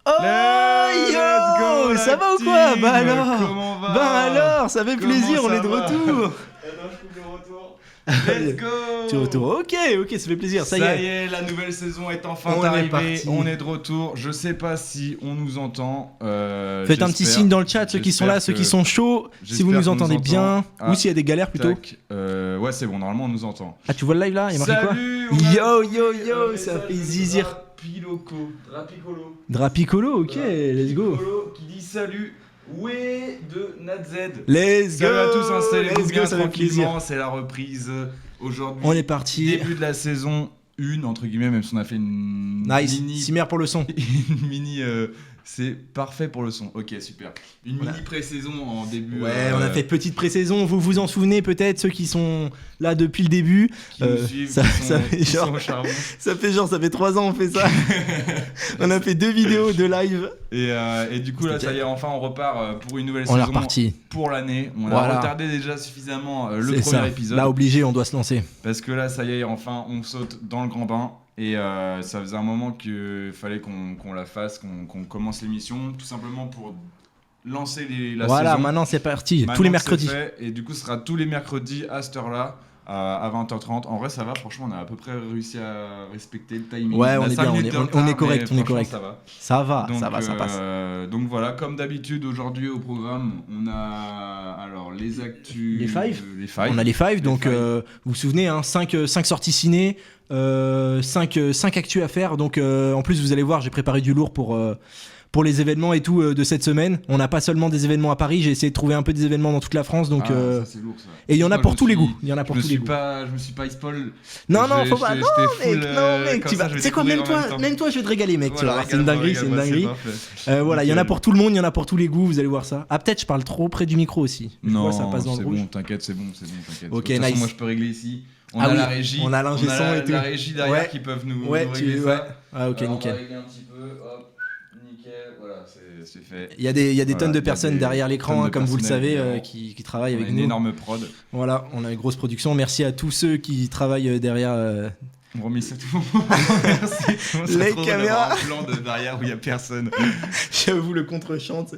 Oh Let's go, yo, ça la va ou quoi? team. Bah alors, Comment va? bah alors, ça fait Comment plaisir, on ça est de va? retour. Attends, je coupe le retour. Let's go. Tu retournes. Ok, ça fait plaisir, ça y est. La nouvelle saison est enfin On est arrivée. parti. On est de retour. Je sais pas si on nous entend. Faites un petit j'espère. signe dans le chat, ceux qui sont là, ceux qui sont chauds, si vous nous entendez bien, ou s'il y a des galères plutôt. Tac. Ouais, c'est bon, normalement on nous entend. Ah, tu vois le live là? Il y a marqué quoi? Salut, on a- Yo, ça fait zizir. Drapicolo. Drapicolo, ok, let's go. Drapicolo qui dit salut. Ouais de Natzed. Let's go. Salut à tous, installez-vous bien ça fait plaisir. tranquillement, c'est la reprise aujourd'hui. On est parti. Début de la saison 1, entre guillemets, même si on a fait une Nice, mini... Cimer pour le son. une mini... c'est parfait pour le son, ok, super. Une Voilà. mini pré-saison en début... Ouais, on a fait petite pré-saison, vous vous en souvenez peut-être, ceux qui sont là depuis le début. Qui nous suivent, ça fait qui genre- sont au charbon. Ça fait 3 ans on fait ça. On a fait 2 vidéos, 2 lives. Et du coup, là, C'était ça y est, enfin, on repart pour une nouvelle On est saison reparti. pour l'année. On Voilà. a retardé déjà suffisamment le C'est premier ça. épisode. Là, obligé, on doit se lancer. Parce que là, ça y est, enfin, on saute dans le grand bain. Et ça faisait un moment qu'il fallait qu'on la fasse, qu'on commence l'émission, tout simplement pour lancer la Voilà, saison. maintenant c'est parti, Maintenant tous les que mercredis. c'est fait, et du coup, ce sera tous les mercredis à cette heure-là, à 20h30. En vrai, ça va, franchement, on a à peu près réussi à respecter le timing. Ouais, a on est 5 bien, minutes de on retard, est correct, mais on est franchement, correct. Ça va. Ça va, Donc, ça passe. Donc voilà, comme d'habitude, aujourd'hui au programme, on a alors les actus. Les five. Les five. On a les 5, Les donc five. vous vous souvenez, 5 sorties ciné, 5 actus à faire. Donc en plus, vous allez voir, j'ai préparé du lourd pour les événements et tout de cette semaine. On n'a pas seulement des événements à Paris, j'ai essayé de trouver un peu des événements dans toute la France. Donc, Ça, c'est lourd, ça. et il y en a Moi, pour je tous me les suis- goûts. Il y en a pour tous les goûts. Je me suis pas spoil. Non, J'ai- faut pas. j'étais- Non, j'étais mec, full, non, mec. comme Tu ça, vas. je vais C'est quoi, découvrir en même temps. même toi, je vais te régaler, mec. Tu Voilà, vois, c'est une dinguerie, c'est une régale-moi, dinguerie. parfait. Voilà, il y en a Nickel. pour tout le monde, il y en a pour tous les goûts, vous allez voir ça. Ah, peut-être je parle trop près du micro aussi. Je Non, vois, ça passe dans c'est le rouge. bon, t'inquiète, c'est bon, t'inquiète. Ok, De toute façon, nice. moi, je peux régler ici. On Ah a oui, la régie. on a l'ingé son la- et tout. La régie derrière Ouais. qui peuvent nous Ouais, régler ouais. ça. Ah, ok, On va nickel. régler un petit peu, hop, nickel, voilà, c'est fait. Il y a des Voilà, tonnes il de y a personnes des derrière tonnes l'écran, de hein, comme vous le personnel, savez, évidemment. qui travaillent On a avec une nous. énorme prod. Voilà, on a une grosse production. Merci à tous ceux qui travaillent derrière. On remet ça tout le monde. Merci. On se Les retrouve caméras. d'avoir un plan de derrière où il y a personne. J'avoue, le contre-chante.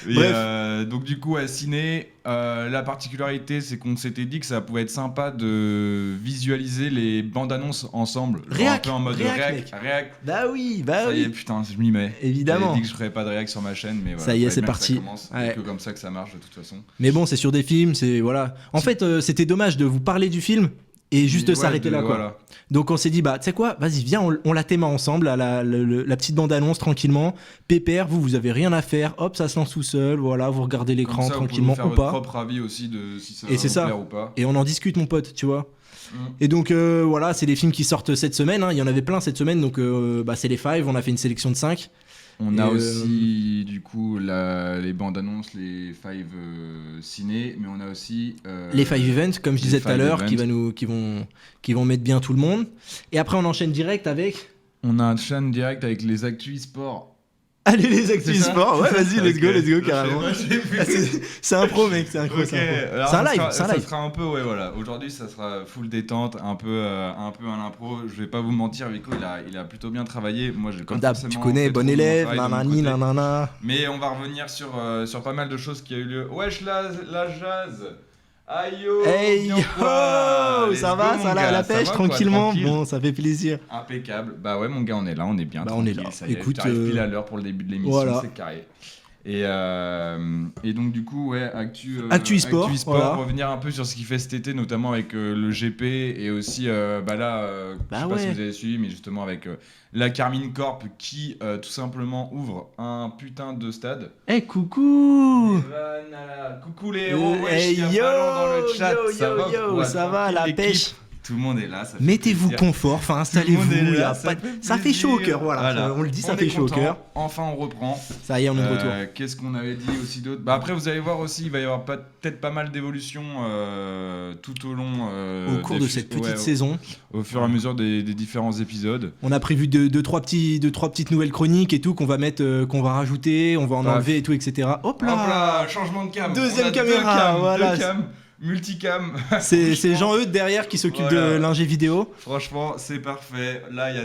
Et, Bref. donc du coup à Ciné, la particularité c'est qu'on s'était dit que ça pouvait être sympa de visualiser les bandes annonces ensemble, genre Réac, un peu en mode réac, réac. Bah oui, Ça y est, putain, je m'y mets. Évidemment. J'avais dit que je ferais pas de réac sur ma chaîne, mais voilà. Ça y est, fallait c'est bien que parti. Ça commence. Ouais. C'est que comme ça que ça marche de toute façon. Mais bon, c'est sur des films, c'est voilà. En fait, c'était dommage de vous parler du film et juste Ouais, s'arrêter là, quoi. Voilà. Donc on s'est dit, bah tu sais quoi, vas-y, viens, on la théma ensemble, à la petite bande-annonce tranquillement. Pépère, vous avez rien à faire, hop, ça se lance tout seul, voilà, vous regardez l'écran Comme ça, tranquillement vous pouvez ou vous faire pas. votre propre avis aussi de si ça Et va c'est vous ça. plaire ou pas. Et on en discute, mon pote, tu vois. Mm. Et donc voilà, c'est des films qui sortent cette semaine, hein. Il y en avait plein cette semaine, donc bah, c'est les 5, on a fait une sélection de 5. On Et, a aussi du coup les bandes annonces, les 5 ciné, mais on a aussi Les 5 events, comme je les disais tout à five l'heure, events. qui vont mettre bien tout le monde. Et après, on enchaîne direct avec... On a un chaîne direct avec les actus e-sport. Allez, les actus C'est ça sport, ouais, vas-y, let's go, Ok. carrément. Je sais pas, Ah, c'est un pro, mec, c'est un pro, Ok, c'est un pro. alors C'est un ça live, sera- c'est un Ça live. sera un peu, ouais, voilà. Aujourd'hui, ça sera full détente, un peu à l'impro. Je vais pas vous mentir, Vico, il a plutôt bien travaillé. Moi, j'ai Comme d'hab, tu connais, bon élève, nanani, nanana. Mais on va revenir sur pas mal de choses qui a eu lieu. Wesh, la jazz. Aïe yo. Hey bien yo, quoi. Let's ça go, va, mon ça gars, la ça pêche, va, quoi, tranquillement. tranquille. Bon, ça fait plaisir. Impeccable. Bah ouais, mon gars, on est là, on est bien. Bah, on est tranquille, là. Ça y est, Écoute, tu arrives pile à l'heure pour le début de l'émission, voilà. c'est carré. Et donc du coup ouais Actu e-sport, voilà. revenir un peu sur ce qu'il fait cet été, notamment avec le GP et aussi bah là je sais pas si ouais. vous avez suivi, mais justement avec la Carmine Corp qui tout simplement ouvre un putain de stade. Eh, coucou. Voilà. Coucou les héros, wesh, Hey, y a yo, Ballon dans le chat, yo, ça yo, va yo, quoi, ça va, tranquille, la l'équipe. pêche. Tout le monde est là, ça fait Mettez-vous plaisir. confort, enfin Tout le installez-vous, monde est y a là, pas de- ça fait chaud au plaisir. cœur, voilà. On le dit, ça On fait est chaud au content. cœur. Enfin on reprend. Ça y est, on est de retour. Qu'est-ce qu'on avait dit aussi d'autre? Bah après vous allez voir aussi, il va y avoir peut-être pas mal d'évolutions tout au long Au cours de cette petite saison, au fur et à mesure des différents épisodes. on a prévu deux, trois petites nouvelles chroniques et tout qu'on va mettre, qu'on va rajouter, on va en Paf. enlever et tout, etc. Hop Hop là. là, changement de cam. Deuxième On a caméra, deux cams, voilà. deux cams. multicam. C'est Franchement, Jean-Eudes derrière qui s'occupe voilà. de l'ingé vidéo. Franchement, c'est parfait. Là, il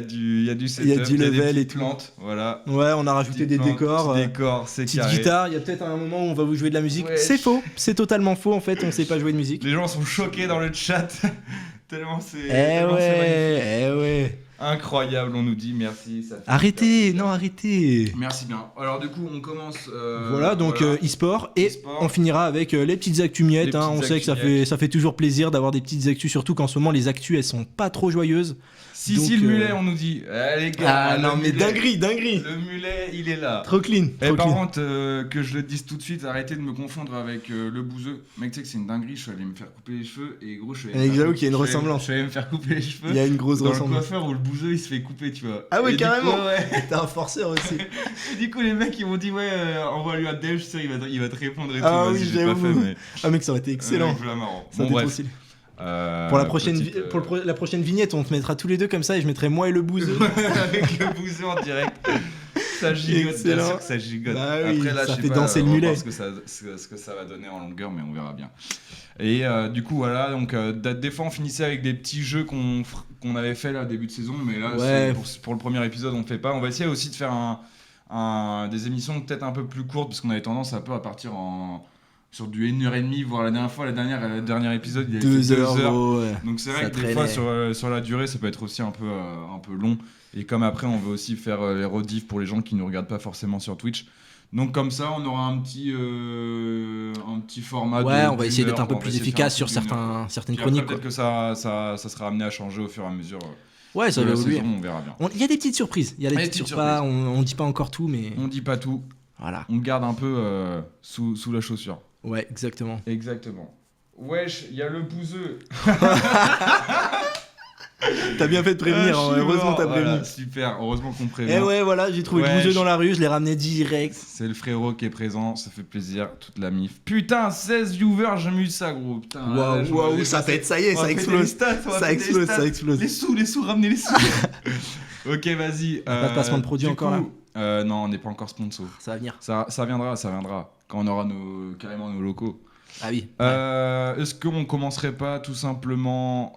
y a du setup, Il y a du des level petites et tout. plantes. Voilà. Ouais, on a rajouté des décors. Petits décors, c'est Petite carré. guitare, il y a peut-être un moment où on va vous jouer de la musique. Ouais. C'est faux, c'est totalement faux en fait, on sait pas jouer de musique. Les gens sont choqués dans le chat. Tellement c'est. Eh tellement c'est magnifique. ouais, eh ouais. Incroyable, on nous dit merci. Ça fait Arrêtez, super non arrêtez. Merci bien. Alors du coup, on commence. Voilà, donc voilà. e-sport et E-sport. on finira avec les petites actus miettes. Les On petites sait que actus ça fait toujours plaisir d'avoir des petites actus, surtout qu'en ce moment les actus elles sont pas trop joyeuses. Sissi donc, le mulet, on nous dit. Eh, les gars, Ah le non mais mulet. dinguerie. Le mulet, il est là. Trop clean. Et Trop par clean. contre, que je le dise tout de suite, arrêtez de me confondre avec le bouseux. Mec, tu sais que c'est une dinguerie, je suis allé me faire couper les cheveux et gros, je suis allé me Et faire j'avoue couper- qu'il y a une je suis allé- ressemblance. Je suis allé me faire couper les cheveux. Il y a une grosse dans le ressemblance. coiffeur où le bouseux il se fait couper, tu vois. Ah ouais, Et du carrément. coup, ouais. T'es un forceur aussi. Et du coup, les mecs ils m'ont dit, ouais, envoie-lui un DM, je sais, il va te répondre et Ah tout. oui, Vas-y, j'ai pas j'avoue. fait, mais. Ah mec, ça aurait été excellent. Voilà, marrant. Ça Bon, aurait été trop bref. stylé. Pour la prochaine, Petite, la prochaine vignette, on te mettra tous les deux comme ça et je mettrai moi et le bouseux. avec le bouseux en direct. Ça gigote, bien Excellent. sûr que ça gigote. Bah oui, Après, là, ça je sais fait pas, danser le on va mulet. voir ce que ça va donner en longueur, mais on verra bien. Et du coup, voilà, donc des fois on finissait avec des petits jeux qu'on avait fait là début de saison, mais là, Ouais. pour le premier épisode, on ne fait pas. On va essayer aussi de faire des émissions peut-être un peu plus courtes, parce qu'on avait tendance un peu à partir sur du 1h30, voire la dernier épisode, il avait fait 2 heures, gros, ouais. donc c'est vrai Ça que des fois traînait. sur la durée ça peut être aussi un peu long, et comme après on veut aussi faire les rediffs pour les gens qui ne nous regardent pas forcément sur Twitch, donc comme ça on aura un petit format Ouais, de on va essayer d'une d'être un heure, peu on va plus essayer de faire un efficace sur truc d'une heure. certaines Puis après, chroniques. peut-être que ça sera amené à changer au fur et à mesure Ouais, ça de va la évoluer. saison, on verra bien. Il y a des petites surprises. Il y a des des petites petites surprises. On dit pas encore tout, mais On dit pas tout, voilà. on garde un peu sous la chaussure. Ouais, exactement. Exactement. Wesh, il y a le bouseux. T'as bien fait de prévenir, Ah, hein, je suis heureusement mort. t'as prévenu. Voilà, super, heureusement qu'on prévient. Eh ouais, voilà, j'ai trouvé le Ouais, bouseux je- dans la rue, je l'ai ramené direct. C'est le frérot qui est présent, ça fait plaisir, toute la mif. Putain, 16 viewers, j'ai mis ça, gros. Putain, là, je Waouh, vais ça passer- pète, ça y est, on va ça péter explose. les stats, on va Ça péter explose, les stats. ça explose. Les sous, ramenez les sous. Ok, vas-y. Pas de placement de produit du encore, coup, non, on n'est pas encore sponsor. Ça va venir. Ça viendra. Quand on aura carrément nos locaux. Ah oui. Est-ce qu'on commencerait pas tout simplement.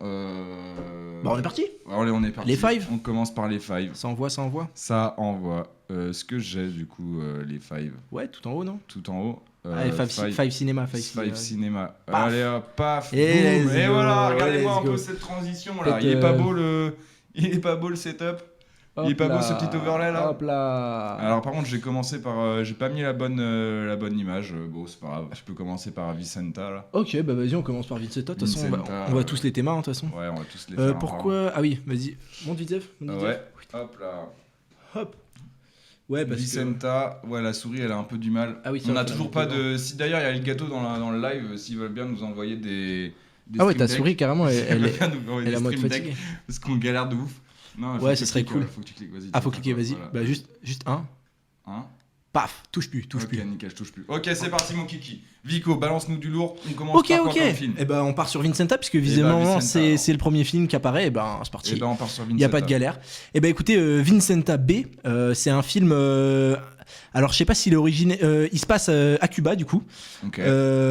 Bon, on est parti. Allez, on est parti. Les five. On commence par les five. Ça envoie, ça envoie. Ça envoie. Ce que j'ai du coup, les five. Ouais, tout en haut, non Tout en haut. Allez, five cinéma, Five cinéma. Paf. Allez hop, paf. Et boum. let's Et go, voilà, regardez-moi un let's go. peu cette transition là. Peut-être, Il est pas beau le setup. Il est pas beau ce petit overlay là. Hop là. Alors par contre j'ai commencé par j'ai pas mis la bonne image. Bon c'est pas grave. Je peux commencer par Vicenta là. Ok, bah vas-y, on commence par Vincenta. De toute façon, Vincenta, on va tous les thémas, de toute façon. Ouais on va tous les faire. Pourquoi Ah oui, vas-y. Monte vite, Zef. Ouais. Hop là. Hop. Ouais, parce que... Vicenta, ouais la souris elle a un peu du mal. Ah oui, c'est on vrai a qu'elle a toujours un pas peu de. Si d'ailleurs il y a le gâteau dans le live, s'ils veulent bien nous envoyer des Ah ouais, Steam ta Deck, souris, carrément, s'ils elle veulent est... bien nous envoyer Elle est des en mode Stream Deck, fatiguée. parce qu'on galère de ouf. Non, il faut Ouais, que ça tu serait cliques, cool. Faut que tu cliques, vas-y. Ah, faut cliquer, vas-y. Voilà. Bah juste un. Hein Paf, touche plus. Ok, nickel, je touche plus. Ok, c'est parti mon kiki. Vico, balance-nous du lourd. On commence Ok, par quoi ok. comme film Et ben on part sur Vincenta, puisque visiblement Vincenta, c'est alors. c'est le premier film qui apparaît. Et ben c'est parti. Et ben on part sur Vincenta. Il n'y a pas de galère. Et ben écoutez, Vincenta B, c'est un film. Alors je sais pas s'il est originaire. Il se passe à Cuba du coup. Ok.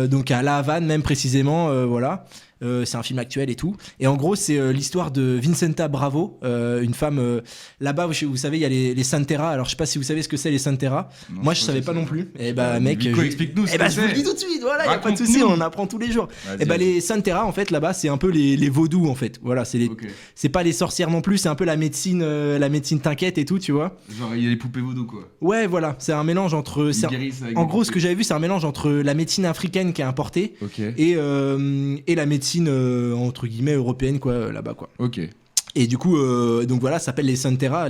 Donc à La Havane même précisément. Voilà. C'est un film actuel et tout. Et en gros, c'est l'histoire de Vincenta Bravo, une femme là-bas. Vous savez, il y a les Santera. Alors, je sais pas si vous savez ce que c'est les Santera. Non, Moi, je je sais savais pas pas si non c'est plus. Et bah, Euh, mec, Nico, explique-nous ce Eh bah, que je vous le c'est. dis tout de suite. Voilà, y a pas de Raconte-nous. souci. On en apprend tous les jours. Vas-y, Et bah, vas-y. les Santera, en fait, là-bas, c'est un peu les vaudous, en fait. Voilà, Ok. c'est pas les sorcières non plus. C'est un peu la médecine t'inquiète et tout, tu vois. Genre, il y a les poupées vaudou quoi. Ouais, voilà. C'est un mélange entre. Ils guérissent avec En des gros, ce que poupées. j'avais vu, c'est un mélange entre la médecine africaine qui est importée Ok. et la médecine entre guillemets européenne quoi là-bas quoi. Ok. Et du coup donc voilà, ça s'appelle les Santera,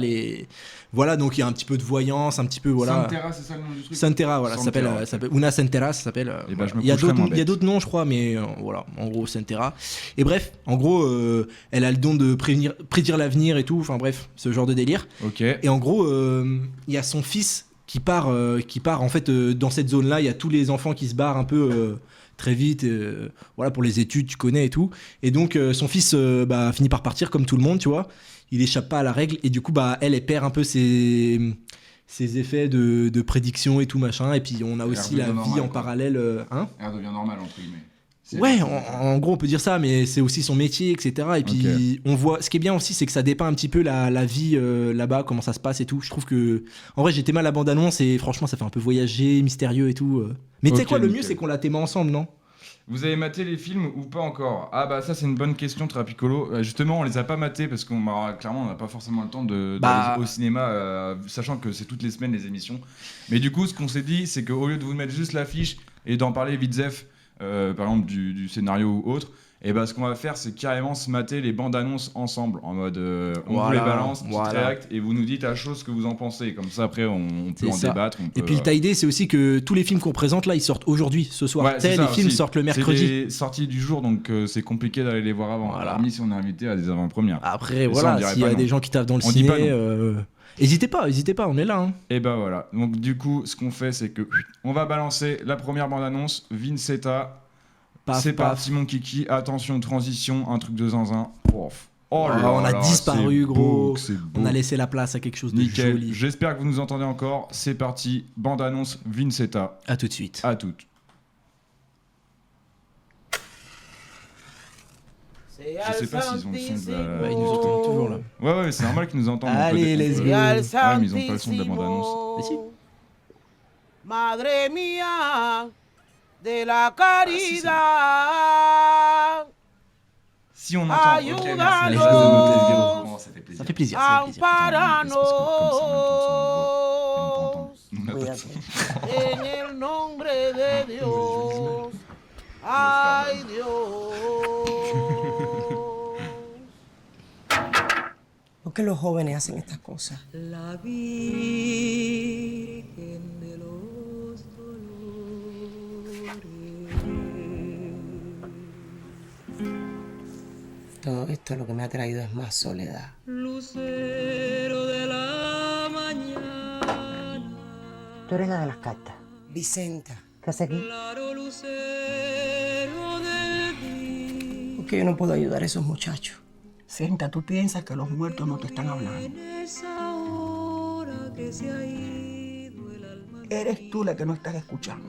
voilà, donc il y a un petit peu de voyance, un petit peu voilà. Santera, c'est ça le nom du truc. Santera, voilà, ça s'appelle Santera, ok. ça s'appelle Una Santera, ça s'appelle. Eh ben, je me il y a coucherai d'autres moins il y a bête. d'autres noms je crois, mais voilà, en gros Santera. Et bref, en gros elle a le don de prédire l'avenir et tout, enfin bref, ce genre de délire. Ok. Et en gros, il y a son fils qui part en fait dans cette zone-là. Il y a tous les enfants qui se barrent un peu très vite, voilà, pour les études, tu connais et tout. Et donc son fils finit par partir comme tout le monde, tu vois. Il échappe pas à la règle et du coup elle perd un peu ses effets de prédiction et tout machin. Et puis on a aussi la redevient vie normal, en quoi. parallèle, hein. Elle devient normale entre guillemets. Ouais, en gros on peut dire ça, mais c'est aussi son métier, etc. Et puis on voit, ce qui est bien aussi, c'est que ça dépeint un petit peu la vie là-bas, comment ça se passe et tout. Je trouve que, en vrai, j'ai été mal à la bande-annonce et franchement, ça fait un peu voyager, mystérieux et tout. Mais tu sais quoi, le mieux, c'est qu'on l'a témé ensemble, non? Vous avez maté les films ou pas encore? Ah bah ça c'est une bonne question très picolo. Justement on les a pas matés parce qu'on clairement on n'a pas forcément le temps d'aller au cinéma, sachant que c'est toutes les semaines les émissions. Mais du coup ce qu'on s'est dit c'est qu'au lieu de vous mettre juste l'affiche et d'en parler vite zef, par exemple du scénario ou autre, et bah ce qu'on va faire c'est carrément se mater les bandes annonces ensemble en mode on vous les balance, petite réact et vous nous dites à chose ce que vous en pensez, comme ça après on peut en débattre. Et puis le idée c'est aussi que tous les films qu'on présente là ils sortent aujourd'hui, ce soir. Ouais, les films sortent le mercredi. C'est les sorties du jour donc c'est compliqué d'aller les voir avant. Alors si on est invité à des avant-premières. Après voilà, s'il y a des gens qui taffent dans le ciné, n'hésitez pas, on est là. Et bah voilà, donc du coup ce qu'on fait c'est que on va balancer la première bande-annonce, Vincetta. C'est parti mon kiki, attention transition, un truc de zinzin. Oh là on a disparu gros, beau. On a laissé la place à quelque chose de nickel. Joli. J'espère que vous nous entendez encore, c'est parti, bande-annonce Vincetta. À tout de suite. À toutes. Je sais pas s'ils ont le son de la... Ils nous entendent toujours là. Ouais, c'est normal qu'ils nous entendent. Allez, let's go. Ouais, mais ils ont pas le son de la bande-annonce. Mais si. Madre mía de la caridad. Si on entend, ok, merci. Ça fait plaisir. Ça fait plaisir. Amparanos Ouais. en el nombre de Dios. Ay Dios. ¿Por qué los jóvenes hacen estas cosas? La Virgen de los Dolores. Todo esto lo que me ha traído es más soledad. Lucero de la mañana. Tú eres la de las cartas. Vicenta, ¿Qué hace aquí? Claro lucero del día. ¿por qué yo no puedo ayudar a esos muchachos? Senta, tú piensas que los muertos no te están hablando. En esa hora que se ha ido el alma. Eres tú la que no estás escuchando.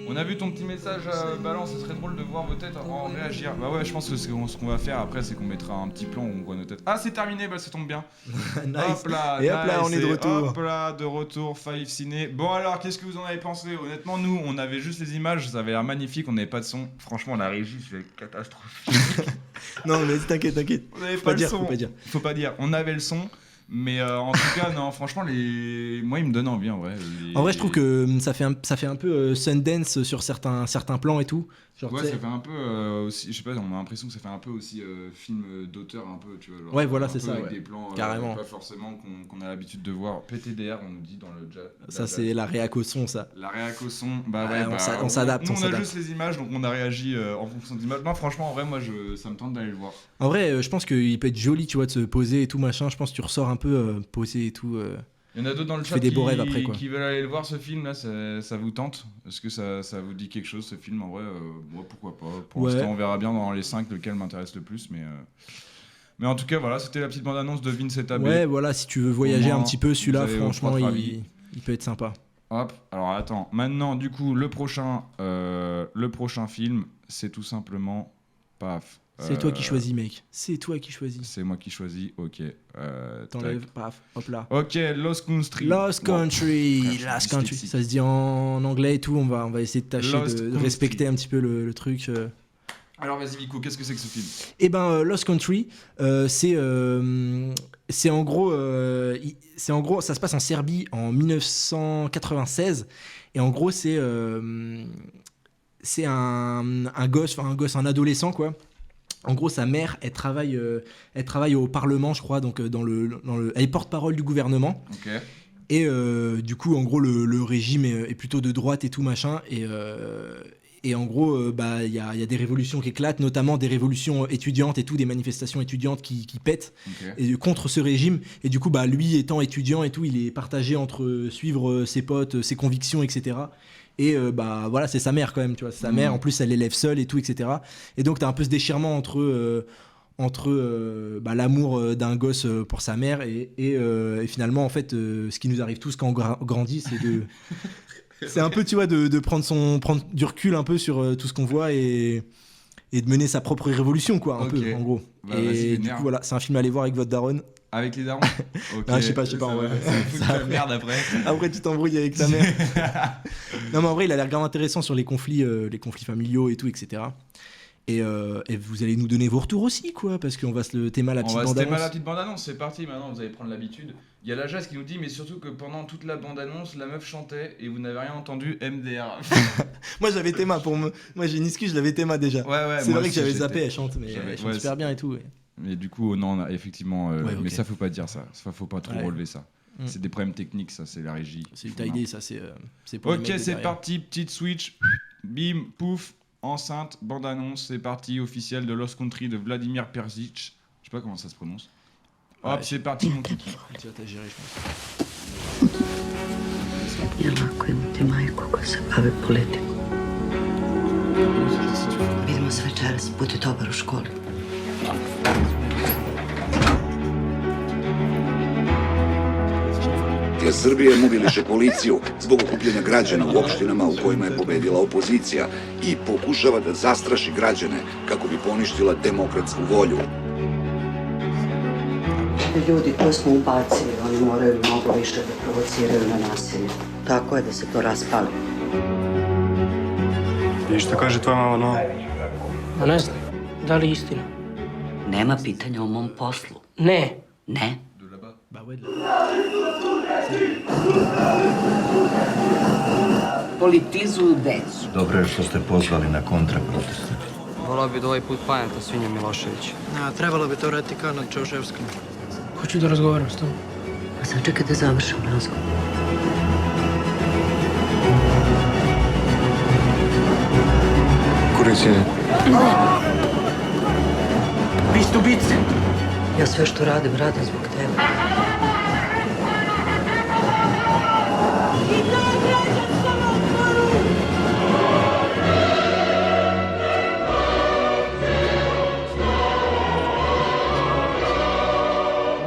On a vu ton petit message, Balance, ce serait drôle de voir vos têtes en réagir. Bah ouais, je pense que ce qu'on va faire après, c'est qu'on mettra un petit plan où on voit nos têtes. Ah, c'est terminé, bah ça tombe bien. Nice. Hop là, Et hop là, on est de retour. Hop là, de retour, Five Ciné. Bon alors, qu'est-ce que vous en avez pensé? Honnêtement, nous, on avait juste les images, ça avait l'air magnifique, on n'avait pas de son. Franchement, la régie, c'est catastrophique. Non mais t'inquiète. On n'avait Faut pas pas le dire, son. faut pas dire. On avait le son. Mais en tout cas, non, franchement, moi, ils me donnent envie en vrai. En vrai, je trouve que ça fait un peu Sundance sur certains plans et tout. Genre, Ouais, tu sais- ça fait un peu aussi, je sais pas, on a l'impression que ça fait un peu aussi film d'auteur, un peu, tu vois. Genre, Ouais, voilà, un c'est peu ça, avec ouais. des plans Carrément. pas forcément qu'on a l'habitude de voir. PTDR, on nous dit dans le jazz. Ça, c'est la réac au son, ça. La réac au son, bah Ouais, ouais, on s'adapte, Nous, on on a s'adapte. juste les images, donc on a réagi en fonction des images. Non, franchement, en vrai, moi, ça me tente d'aller le voir. En vrai, je pense qu'il peut être joli, tu vois, de se poser et tout, machin. Je pense que tu ressors un peu posé et tout. Il y en a d'autres dans le Tu chat fais des beaux rêves après, quoi. qui veulent aller le voir ce film là, ça vous tente? Est-ce que ça vous dit quelque chose ce film? En vrai, ouais, pourquoi pas. Pour Ouais. l'instant, on verra bien dans les 5 lequel m'intéresse le plus, mais en tout cas, voilà, c'était la petite bande-annonce de Vincetta B. Ouais, voilà, si tu veux voyager Au moins, un petit peu, celui-là, vous avez franchement, votre avis. il peut être sympa. Hop, alors attends, maintenant, du coup, le prochain film, c'est tout simplement, paf. C'est toi qui choisis, mec. C'est toi qui choisis. C'est moi qui choisis, ok. T'enlèves, tac. paf, hop là. Ok, Lost Country. Lost Bon. Country, Ouais, je suis Lost Country. dyslexique. Ça se dit en anglais et tout. On va essayer de tâcher Lost de Country. respecter un petit peu le truc. Alors vas-y, Vico, qu'est-ce que c'est que ce film? Et ben Lost Country, c'est en gros, ça se passe en Serbie en 1996 et en gros c'est un adolescent quoi. En gros, sa mère, elle travaille au Parlement, je crois, donc elle est porte-parole du gouvernement. Ok. Et du coup, en gros, le régime est plutôt de droite et tout machin. Et en gros, bah, il y a des révolutions qui éclatent, notamment des révolutions étudiantes et tout, des manifestations étudiantes qui pètent Ok. et, contre ce régime. Et du coup, bah, lui étant étudiant et tout, il est partagé entre suivre ses potes, ses convictions, etc. Et bah voilà, c'est sa mère quand même, tu vois. C'est sa mère, en plus elle l'élève seule et tout, etc. Et donc t'as un peu ce déchirement entre bah, l'amour d'un gosse pour sa mère et finalement en fait ce qui nous arrive tous quand on grandit, c'est de C'est un peu, tu vois, de prendre du recul un peu sur tout ce qu'on voit et de mener sa propre révolution, quoi, un Ok. peu, en gros. Bah, vas-y, et du vénère. coup, voilà, c'est un film à aller voir avec votre daronne. Avec les darons. Ok. Ah, je sais pas, en vrai. Ça fout de la merde après. Après, tu t'embrouilles avec ta mère. Non, mais en vrai, il a l'air grave intéressant sur les conflits familiaux et tout, etc. Et vous allez nous donner vos retours aussi, quoi, parce qu'on va se théma la On petite va se bande-annonce. théma la petite bande-annonce, c'est parti maintenant, vous allez prendre l'habitude. Il y a la Jazz qui nous dit, mais surtout que pendant toute la bande-annonce, la meuf chantait et vous n'avez rien entendu, MDR. Moi, j'avais théma Moi, j'ai une excuse, je l'avais théma déjà. Ouais, C'est moi vrai que aussi, j'avais j'étais- zappé, elle chante, mais j'avais- elle chante ouais, super bien et tout. Ouais. Mais du coup, non, effectivement, Ouais, ok. mais ça faut pas dire ça. Ça faut pas trop Ouais. relever ça. Mm. C'est des problèmes techniques, ça, c'est la régie. C'est Faut taillé, ça, c'est pour les Ok, mecs de c'est derrière. parti, petite switch. Bim, pouf, enceinte, bande-annonce, c'est parti, officiel de Lost Country de Vladimir Perzic. Je sais pas comment ça se prononce. Hop, Ouais, c'est parti, mon kiki. Tu vas t'as géré, je pense. Je lako imati majku koja se bavi politikom. Vidimo se večeras, budi dobar u školi. Tijela Srbije mobiliše policiju zbog okupljanja građana u opštinama u kojima je pobedila opozicija i pokušava da zastraši građane kako bi poništila demokratsku volju. Ljudi koje smo ubacili, oni moraju mnogo više da provociraju na nasilje. Tako je da se to raspali. I šta kaže tvoja mama novo? Ma ne znam, da li je istina? Nema pitanja o mom poslu. Ne. Ne. Bah ouais, Politizuju decu. Dobro je što ste pozvali na kontraproteste. Volao bi da ovaj put pajenta svinja Milošević. Trebalo bi to raditi kao nad Čauševskom. Hoću da razgovaram s tom. A sad čekaj da završim razgovor. Kurac je... Vi ste ubice! Ja sve što radim zbog tebe.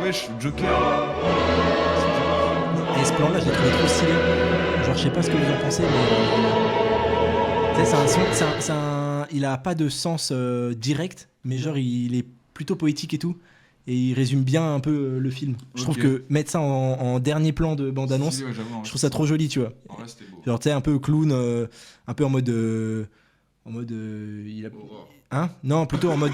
Wesh, Joker. Et ce plan-là, je l'ai trouvé trop stylé. Genre, je sais pas ce que vous en pensez, mais. Tu sais, il a pas de sens direct, mais genre, il est plutôt poétique et tout. Et il résume bien un peu le film. Je trouve Ok. que mettre ça en dernier plan de bande-annonce, Si, ouais, j'avoue, en vrai, je trouve ça trop joli, tu vois. En vrai, c'était beau. Genre, tu sais, un peu clown, un peu en mode. Il a. Hein? Non, plutôt en mode.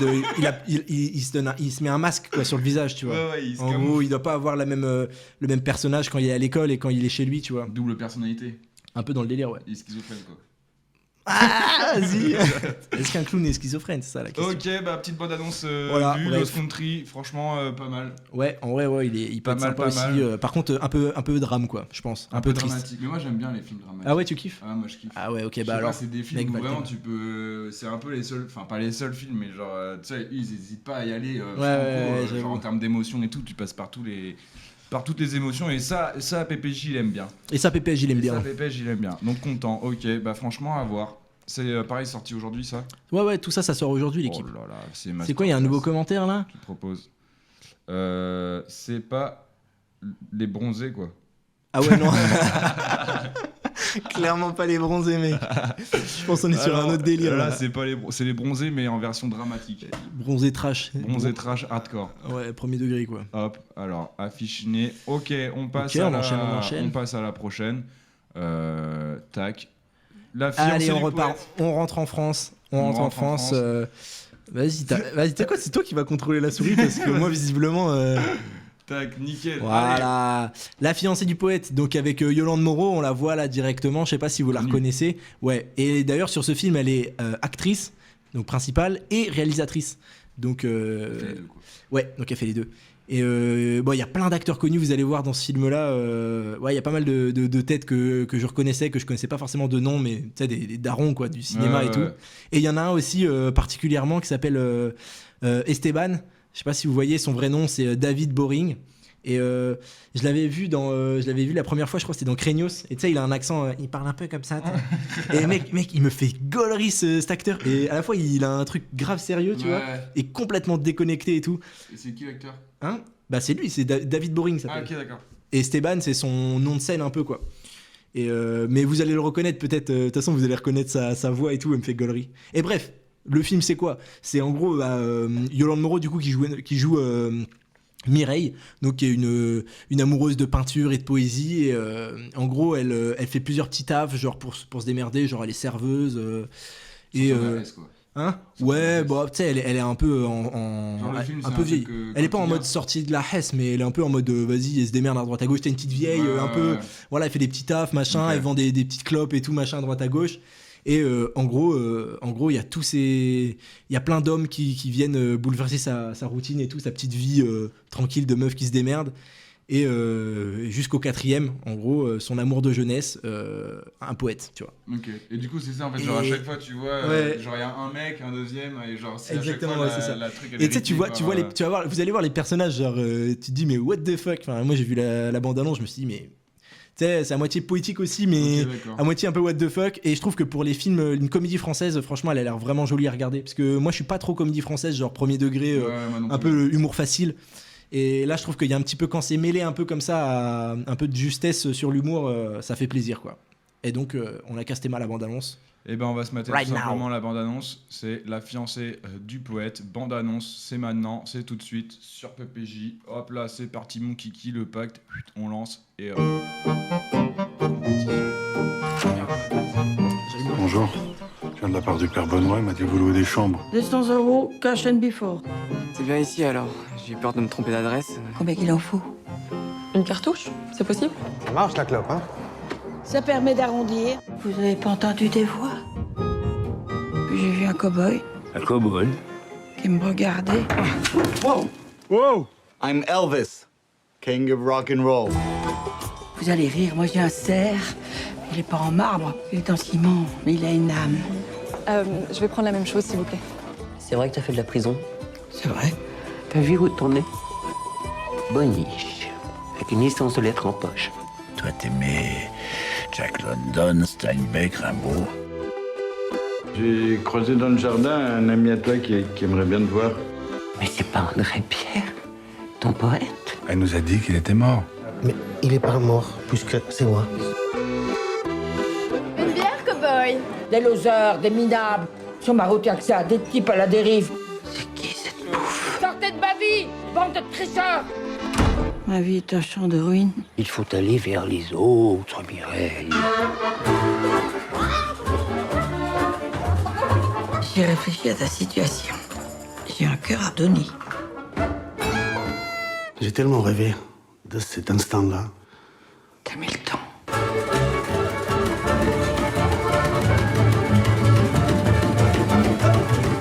Il se met un masque quoi, sur le visage, tu vois. Ouais, ouais, il se En camoufle. gros, il doit pas avoir le même personnage quand il est à l'école et quand il est chez lui, tu vois. Double personnalité. Un peu dans le délire, ouais. Il est schizophrène, quoi. Ah, vas-y. Est-ce qu'un clown est schizophrène, c'est ça la question? Ok, bah petite bande annonce Voilà, vue, bref. Lost Country, franchement pas mal. Ouais, en vrai, ouais, il peut Pas être mal, sympa pas aussi. mal. Par contre, un peu drame, quoi, je pense. Un peu triste. dramatique. Mais moi j'aime bien les films dramatiques. Ah ouais, tu kiffes? Ah moi je kiffe. Ah ouais, ok, Je sais bah pas, alors. c'est des films mec, où va le vraiment thème. tu peux. C'est un peu les seuls. Enfin, pas les seuls films, mais genre, tu sais, ils hésitent pas à y aller. Ouais, franco, j'avoue. genre en termes d'émotion et tout, tu passes par toutes les émotions. Et ça PPJ il aime bien. Et ça, PPJ, il aime Et bien. ça PPJ il aime bien. Donc content, ok, bah franchement à voir. C'est pareil, sorti aujourd'hui ça. Ouais, tout ça, ça sort aujourd'hui, l'équipe. Oh là là, C'est quoi, il y a un nouveau commentaire là? qui propose. C'est pas les bronzés quoi. Ah ouais, non. Clairement pas les bronzés, mec. Je pense qu'on est sur Alors, un autre délire. Là, Là. c'est les bronzés mais en version dramatique. Bronzé trash. Bronzé trash hardcore. Ouais, premier degré, quoi. Hop, alors affiche nez. Ok, on passe Ok, à on la, enchaîne. on passe à la prochaine. Tac. La fiancée Allez, on du repart. poète. On rentre en France. On rentre en France. Vas-y, t'as quoi? C'est toi qui vas contrôler la souris parce que moi, visiblement. Tac, nickel. Allez. Voilà. La fiancée du poète, donc avec Yolande Moreau, on la voit là directement. Je sais pas si vous la Connue. reconnaissez. Ouais. Et d'ailleurs, sur ce film, elle est actrice, donc principale, et réalisatrice. Donc. Fait les deux, quoi. Ouais, donc elle fait les deux. Et bon, il y a plein d'acteurs connus, vous allez voir dans ce film-là. Ouais, il y a pas mal de têtes que je reconnaissais, que je connaissais pas forcément de nom, mais tu sais, des darons quoi, du cinéma Ouais, et tout. ouais. Et il y en a un aussi particulièrement qui s'appelle Esteban. Je sais pas si vous voyez, son vrai nom, c'est David Boring. Et je l'avais vu la première fois, je crois que c'était dans Craignos. Et tu sais, il a un accent, il parle un peu comme ça. tu sais. Et mec, il me fait gaulerie cet acteur. Et à la fois, il a un truc grave sérieux, tu vois, Ouais. et complètement déconnecté et tout. Et c'est qui l'acteur? Hein? Bah c'est lui, c'est David Boring ça Ah s'appelle. ok, d'accord. Et Esteban, c'est son nom de scène un peu quoi. Mais vous allez le reconnaître peut-être. De toute façon, vous allez reconnaître sa voix et tout. Elle me fait gaulerie. Et bref, le film, c'est quoi ? C'est en gros Yolande Moreau, du coup, qui joue Mireille, donc qui est une amoureuse de peinture et de poésie. Et en gros, elle fait plusieurs petits tafs, genre pour se démerder. Genre, elle est serveuse. Hein ? Ouais, bon, tu sais, elle est un peu un peu vieille. Elle est pas en mode sortie de la Hesse, mais elle est un peu en mode vas-y, elle se démerde à droite à gauche. T'as une petite vieille, un peu. Voilà, elle fait des petits tafs, machin, elle vend des petites clopes et tout, machin, à droite à gauche. Et en gros, il y a plein d'hommes qui viennent bouleverser sa routine et tout, sa petite vie tranquille de meuf qui se démerde. Et jusqu'au 4e, en gros, son amour de jeunesse, un poète, tu vois. Ok. Et du coup, c'est ça en fait. Genre à chaque fois, tu vois, genre il y a un mec, un deuxième, et genre c'est exactement, à chaque fois c'est ça. la truc. Et tu sais, vous allez voir les personnages, genre tu te dis mais what the fuck. Enfin, moi j'ai vu la bande annonce, je me suis dit mais tu sais, c'est à moitié poétique aussi, mais à moitié un peu what the fuck. Et je trouve que pour les films, une comédie française, franchement, elle a l'air vraiment jolie à regarder. Parce que moi, je suis pas trop comédie française, genre premier degré, un peu humour facile. Et là, je trouve qu'il y a un petit peu, quand c'est mêlé un peu comme ça, un peu de justesse sur l'humour, ça fait plaisir, quoi. Et donc, on a casté mal la bande-annonce. Et ben, on va se mater tout simplement la bande-annonce. C'est La fiancée du poète. Bande-annonce, c'est maintenant, c'est tout de suite sur PPJ. Hop là, c'est parti, mon kiki, le pacte. On lance et. Bonjour. Je viens de la part du père Benoît, il m'a dit vous louez des chambres. 200 €, cash and before. C'est bien ici alors. J'ai eu peur de me tromper d'adresse. Combien qu'il en faut? Une cartouche, c'est possible? Ça marche la clope, hein? Ça permet d'arrondir. Vous avez pas entendu des voix? Puis j'ai vu un cow-boy. Un cow-boy? Qui me regardait. Wow! Wow! I'm Elvis, king of rock and roll. Vous allez rire, moi j'ai un cerf. Il est pas en marbre, il est en ciment, mais il a une âme. Je vais prendre la même chose, s'il vous plaît. C'est vrai que t'as fait de la prison? C'est vrai. T'as vu où tourner? Boniche. Avec une licence de lettres en poche. Toi, t'aimais Jack London, Steinbeck, Rimbaud. J'ai croisé dans le jardin un ami à toi qui aimerait bien te voir. Mais c'est pas André Pierre, ton poète? Elle nous a dit qu'il était mort. Mais il est pas mort, puisque c'est moi. Une bière, cow-boy? Des losers, des minables. Sur ma route, y'a que ça, des types à la dérive. C'est qui cette bouffe? Sortez de ma vie, bande de tricheurs! Ma vie est un champ de ruines. Il faut aller vers les autres, Mireille. J'ai réfléchi à ta situation. J'ai un cœur à donner. J'ai tellement rêvé de cet instant-là. T'as mis le temps.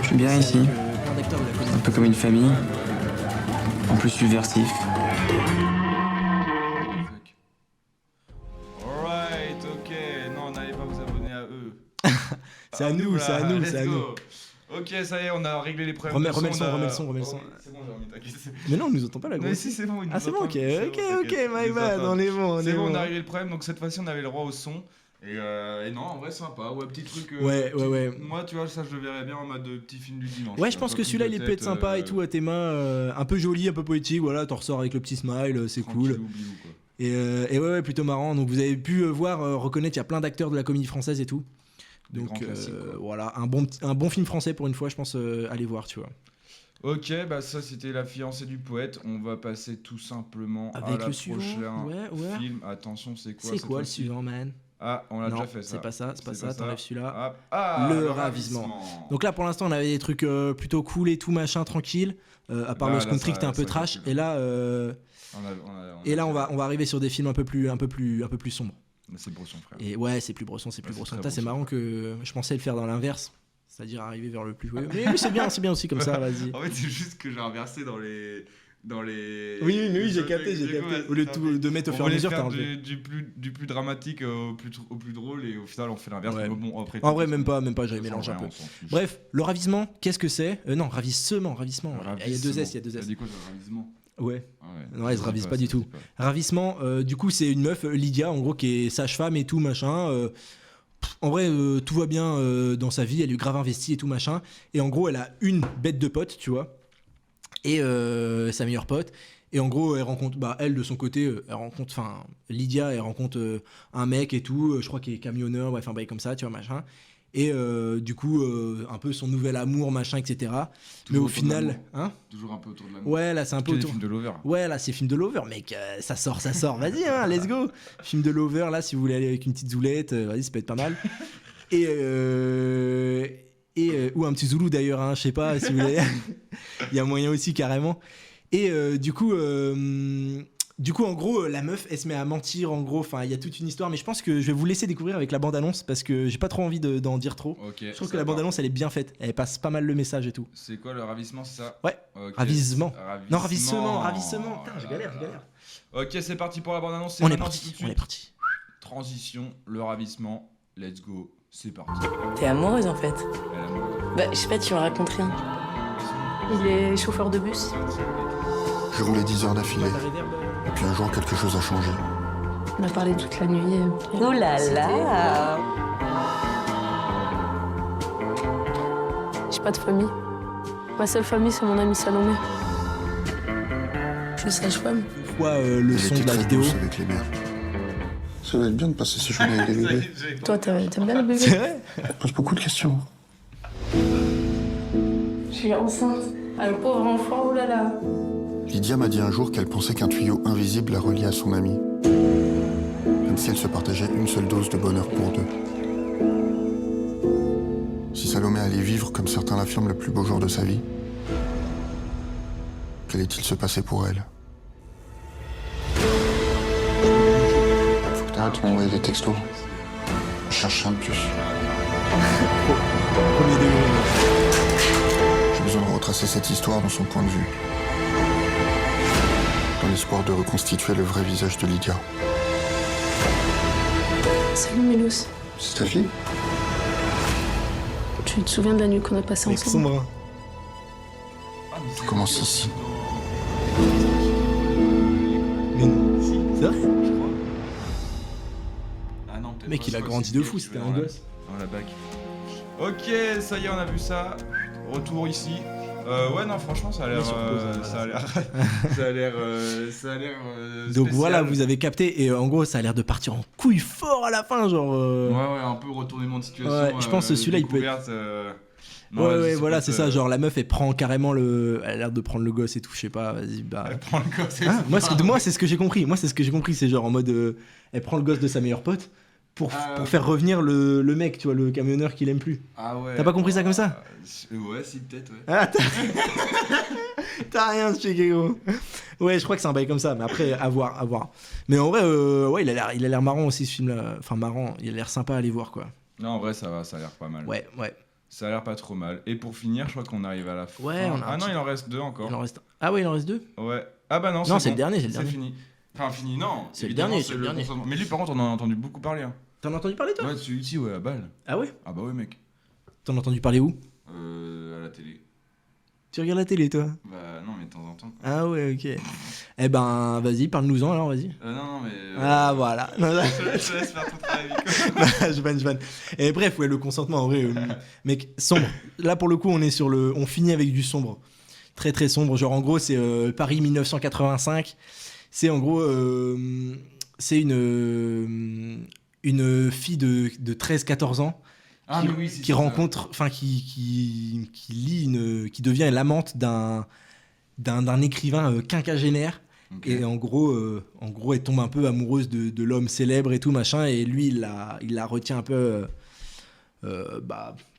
Je suis bien ici. Un peu comme une famille. En plus subversif. Alright, ok. Non, n'allez pas vous abonner à eux. C'est à nous, c'est à nous, c'est à nous. Ok, ça y est, on a réglé les problèmes. Remets le son. C'est bon, j'ai remis, t'inquiète. Mais non, on nous entend pas là. Mais si, c'est bon. Ah, c'est bon, ok, my bad, on est bon. C'est bon, on a réglé le problème, donc cette fois-ci, on avait le droit au son. Et non, en vrai, sympa. Ouais, petit truc. Ouais. Moi, tu vois, ça, je le verrais bien en mode petit film du dimanche. Ouais, je pense que celui-là, il peut être sympa et tout à tes mains. Un peu joli, un peu poétique. Voilà, t'en ressors avec le petit smile, c'est cool. Et ouais, plutôt marrant. Donc, vous avez pu reconnaître, il y a plein d'acteurs de la comédie française et tout. Donc voilà, un bon film français pour une fois, je pense, aller voir, tu vois. Ok, bah ça c'était La fiancée du poète. On va passer tout simplement avec à le suivant. Ouais. Film. Attention, c'est quoi? C'est quoi le suivant, man? Ah, on l'a déjà fait ça. C'est pas ça, t'enlèves celui-là. Le ravissement. Donc là, pour l'instant, on avait des trucs plutôt cool et tout, machin, tranquille. À part le Country qui était un peu trash. Et là, on va arriver sur des films un peu plus sombres. C'est Bresson, frère. Et ouais, c'est plus Bresson. C'est marrant que je pensais le faire dans l'inverse. C'est-à-dire arriver vers le plus. Mais c'est bien aussi comme ça, vas-y. En fait, c'est juste que j'ai inversé dans les. Oui, j'ai capté. Au lieu de mettre au fur et à mesure, t'as enlevé. Du plus dramatique au plus drôle, et au final, on fait l'inverse. Ouais. Bon, après, en vrai, même pas, j'avais mélangé un peu. Bref, le ravissement, qu'est-ce que c'est? Non, ravissement. Il y a deux S. T'as dit quoi, le ravissement? Ouais. Non, elle se ravise pas du tout. Ravissement, du coup, c'est une meuf, Lydia, en gros, qui est sage-femme et tout, machin. En vrai, tout va bien dans sa vie, elle est grave investie et tout, machin. Et en gros, elle a une bête de pote, tu vois. Et sa meilleure pote. Et en gros, elle rencontre, elle de son côté, Lydia, elle rencontre un mec et tout, je crois qu'il est camionneur, bref, un bail comme ça, tu vois, machin. Et du coup, un peu son nouvel amour, machin, etc. Mais au final, toujours un peu autour de l'amour. Ouais, là, c'est un peu autour. Film de Lover. Ouais, là, c'est film de Lover, mec. Ça sort. Vas-y, let's go. Film de Lover, là, si vous voulez aller avec une petite zoulette, vas-y, ça peut être pas mal. Et ou un petit Zoulou d'ailleurs, je sais pas si vous voulez. Il y a moyen aussi carrément. Et du coup, en gros, la meuf, elle se met à mentir. En gros, il y a toute une histoire, mais je pense que je vais vous laisser découvrir avec la bande-annonce parce que j'ai pas trop envie d'en dire trop. Okay, je trouve que la bande-annonce, elle est bien faite. Elle passe pas mal le message et tout. C'est quoi le ravissement, c'est ça? Ouais. Okay. Ravissement. Non, ravissement. Putain, je galère. Ok, c'est parti pour la bande-annonce. On est parti. Transition, le ravissement. Let's go. C'est parti. T'es amoureuse en fait? Elle est amoureuse. Bah, je sais pas, tu me racontes rien. Il est chauffeur de bus. J'ai roulé 10 heures d'affilée. Et puis un jour, quelque chose a changé. On a parlé toute la nuit. Oh là là! J'ai pas de famille. Ma seule famille, c'est mon ami Salomé. Je suis sage-femme. Pourquoi le son de la vidéo avec les mères. Ça va être bien de passer ces journées avec des bébés. Toi, t'aimes bien les bébés? C'est vrai? On pose beaucoup de questions. Je suis enceinte. Ah, le pauvre enfant, oh là là. Lydia m'a dit un jour qu'elle pensait qu'un tuyau invisible la reliait à son ami. Comme si elle se partageait une seule dose de bonheur pour deux. Si Salomé allait vivre, comme certains l'affirment, le plus beau jour de sa vie, qu'allait-il se passer pour elle? Faut que t'arrêtes de m'envoyer des textos. Je cherche un de plus. J'ai besoin de retracer cette histoire dans son point de vue. Dans l'espoir de reconstituer le vrai visage de Lydia. Salut Mélous. C'est ta fille? Tu te souviens de la nuit qu'on a passée Avec ensemble? sombre. Tout commence ici. Mais non. C'est vrai? Ah non, peut-être. Mec, il a grandi de fou, c'était un gosse. Dans la bac. Ok, ça y est, on a vu ça. Retour ici. Ouais, non, franchement, ça a l'air. Donc voilà, spécial. vous avez capté. Et en gros, ça a l'air de partir en couille fort à la fin, genre. Ouais, un peu retournement de situation. Ouais, je pense que celui-là, il peut être. Ouais, voilà, c'est ça. Genre, la meuf, elle prend carrément le. Elle a l'air de prendre le gosse et tout, je sais pas, vas-y, bah. Elle prend le gosse et moi, c'est ce que j'ai compris. C'est genre en mode. Elle prend le gosse de sa meilleure pote pour faire revenir le mec, tu vois, le camionneur qu'il aime plus. Ah ouais. T'as pas compris ça comme ça? Ouais, si, peut-être, ouais. Ah, t'as rien checké, gros. Ouais, je crois que c'est un bail comme ça, mais après, à voir. Mais en vrai, ouais, il a l'air marrant aussi, ce film-là. Enfin, marrant, il a l'air sympa à aller voir, quoi. Non, en vrai, ça va, ça a l'air pas mal. Ouais. Ça a l'air pas trop mal. Et pour finir, je crois qu'on arrive à la fin. Ouais, non, il en reste 2 encore. Ah ouais, il en reste 2? Ouais. Ah bah non, c'est bon. le dernier, C'est fini. Enfin, fini, non. C'est le dernier, c'est le dernier. Mais lui, par contre, on en a entendu beaucoup parler. Hein. T'en as entendu parler, toi? Ouais, celui-ci, ouais, à balle. Ah ouais? Ah bah ouais, mec. T'en as entendu parler où? À la télé. Tu regardes la télé, toi? Bah non, mais de temps en temps. Quoi. Ah ouais, ok. Eh ben, vas-y, parle-nous-en alors, vas-y. Non, mais. Ah voilà. Je te laisse faire ton travail. Je vanne. Et bref, ouais, le consentement, en vrai, mec, sombre. Là, pour le coup, on finit avec du sombre. Très très sombre. Genre, en gros, c'est Paris 1985. C'est en gros, c'est une fille de 13-14 ans. Qui rencontre, enfin qui devient l'amante d'un écrivain quinquagénaire. Okay. Et en gros, elle tombe un peu amoureuse de l'homme célèbre et tout machin, et lui il la retient un peu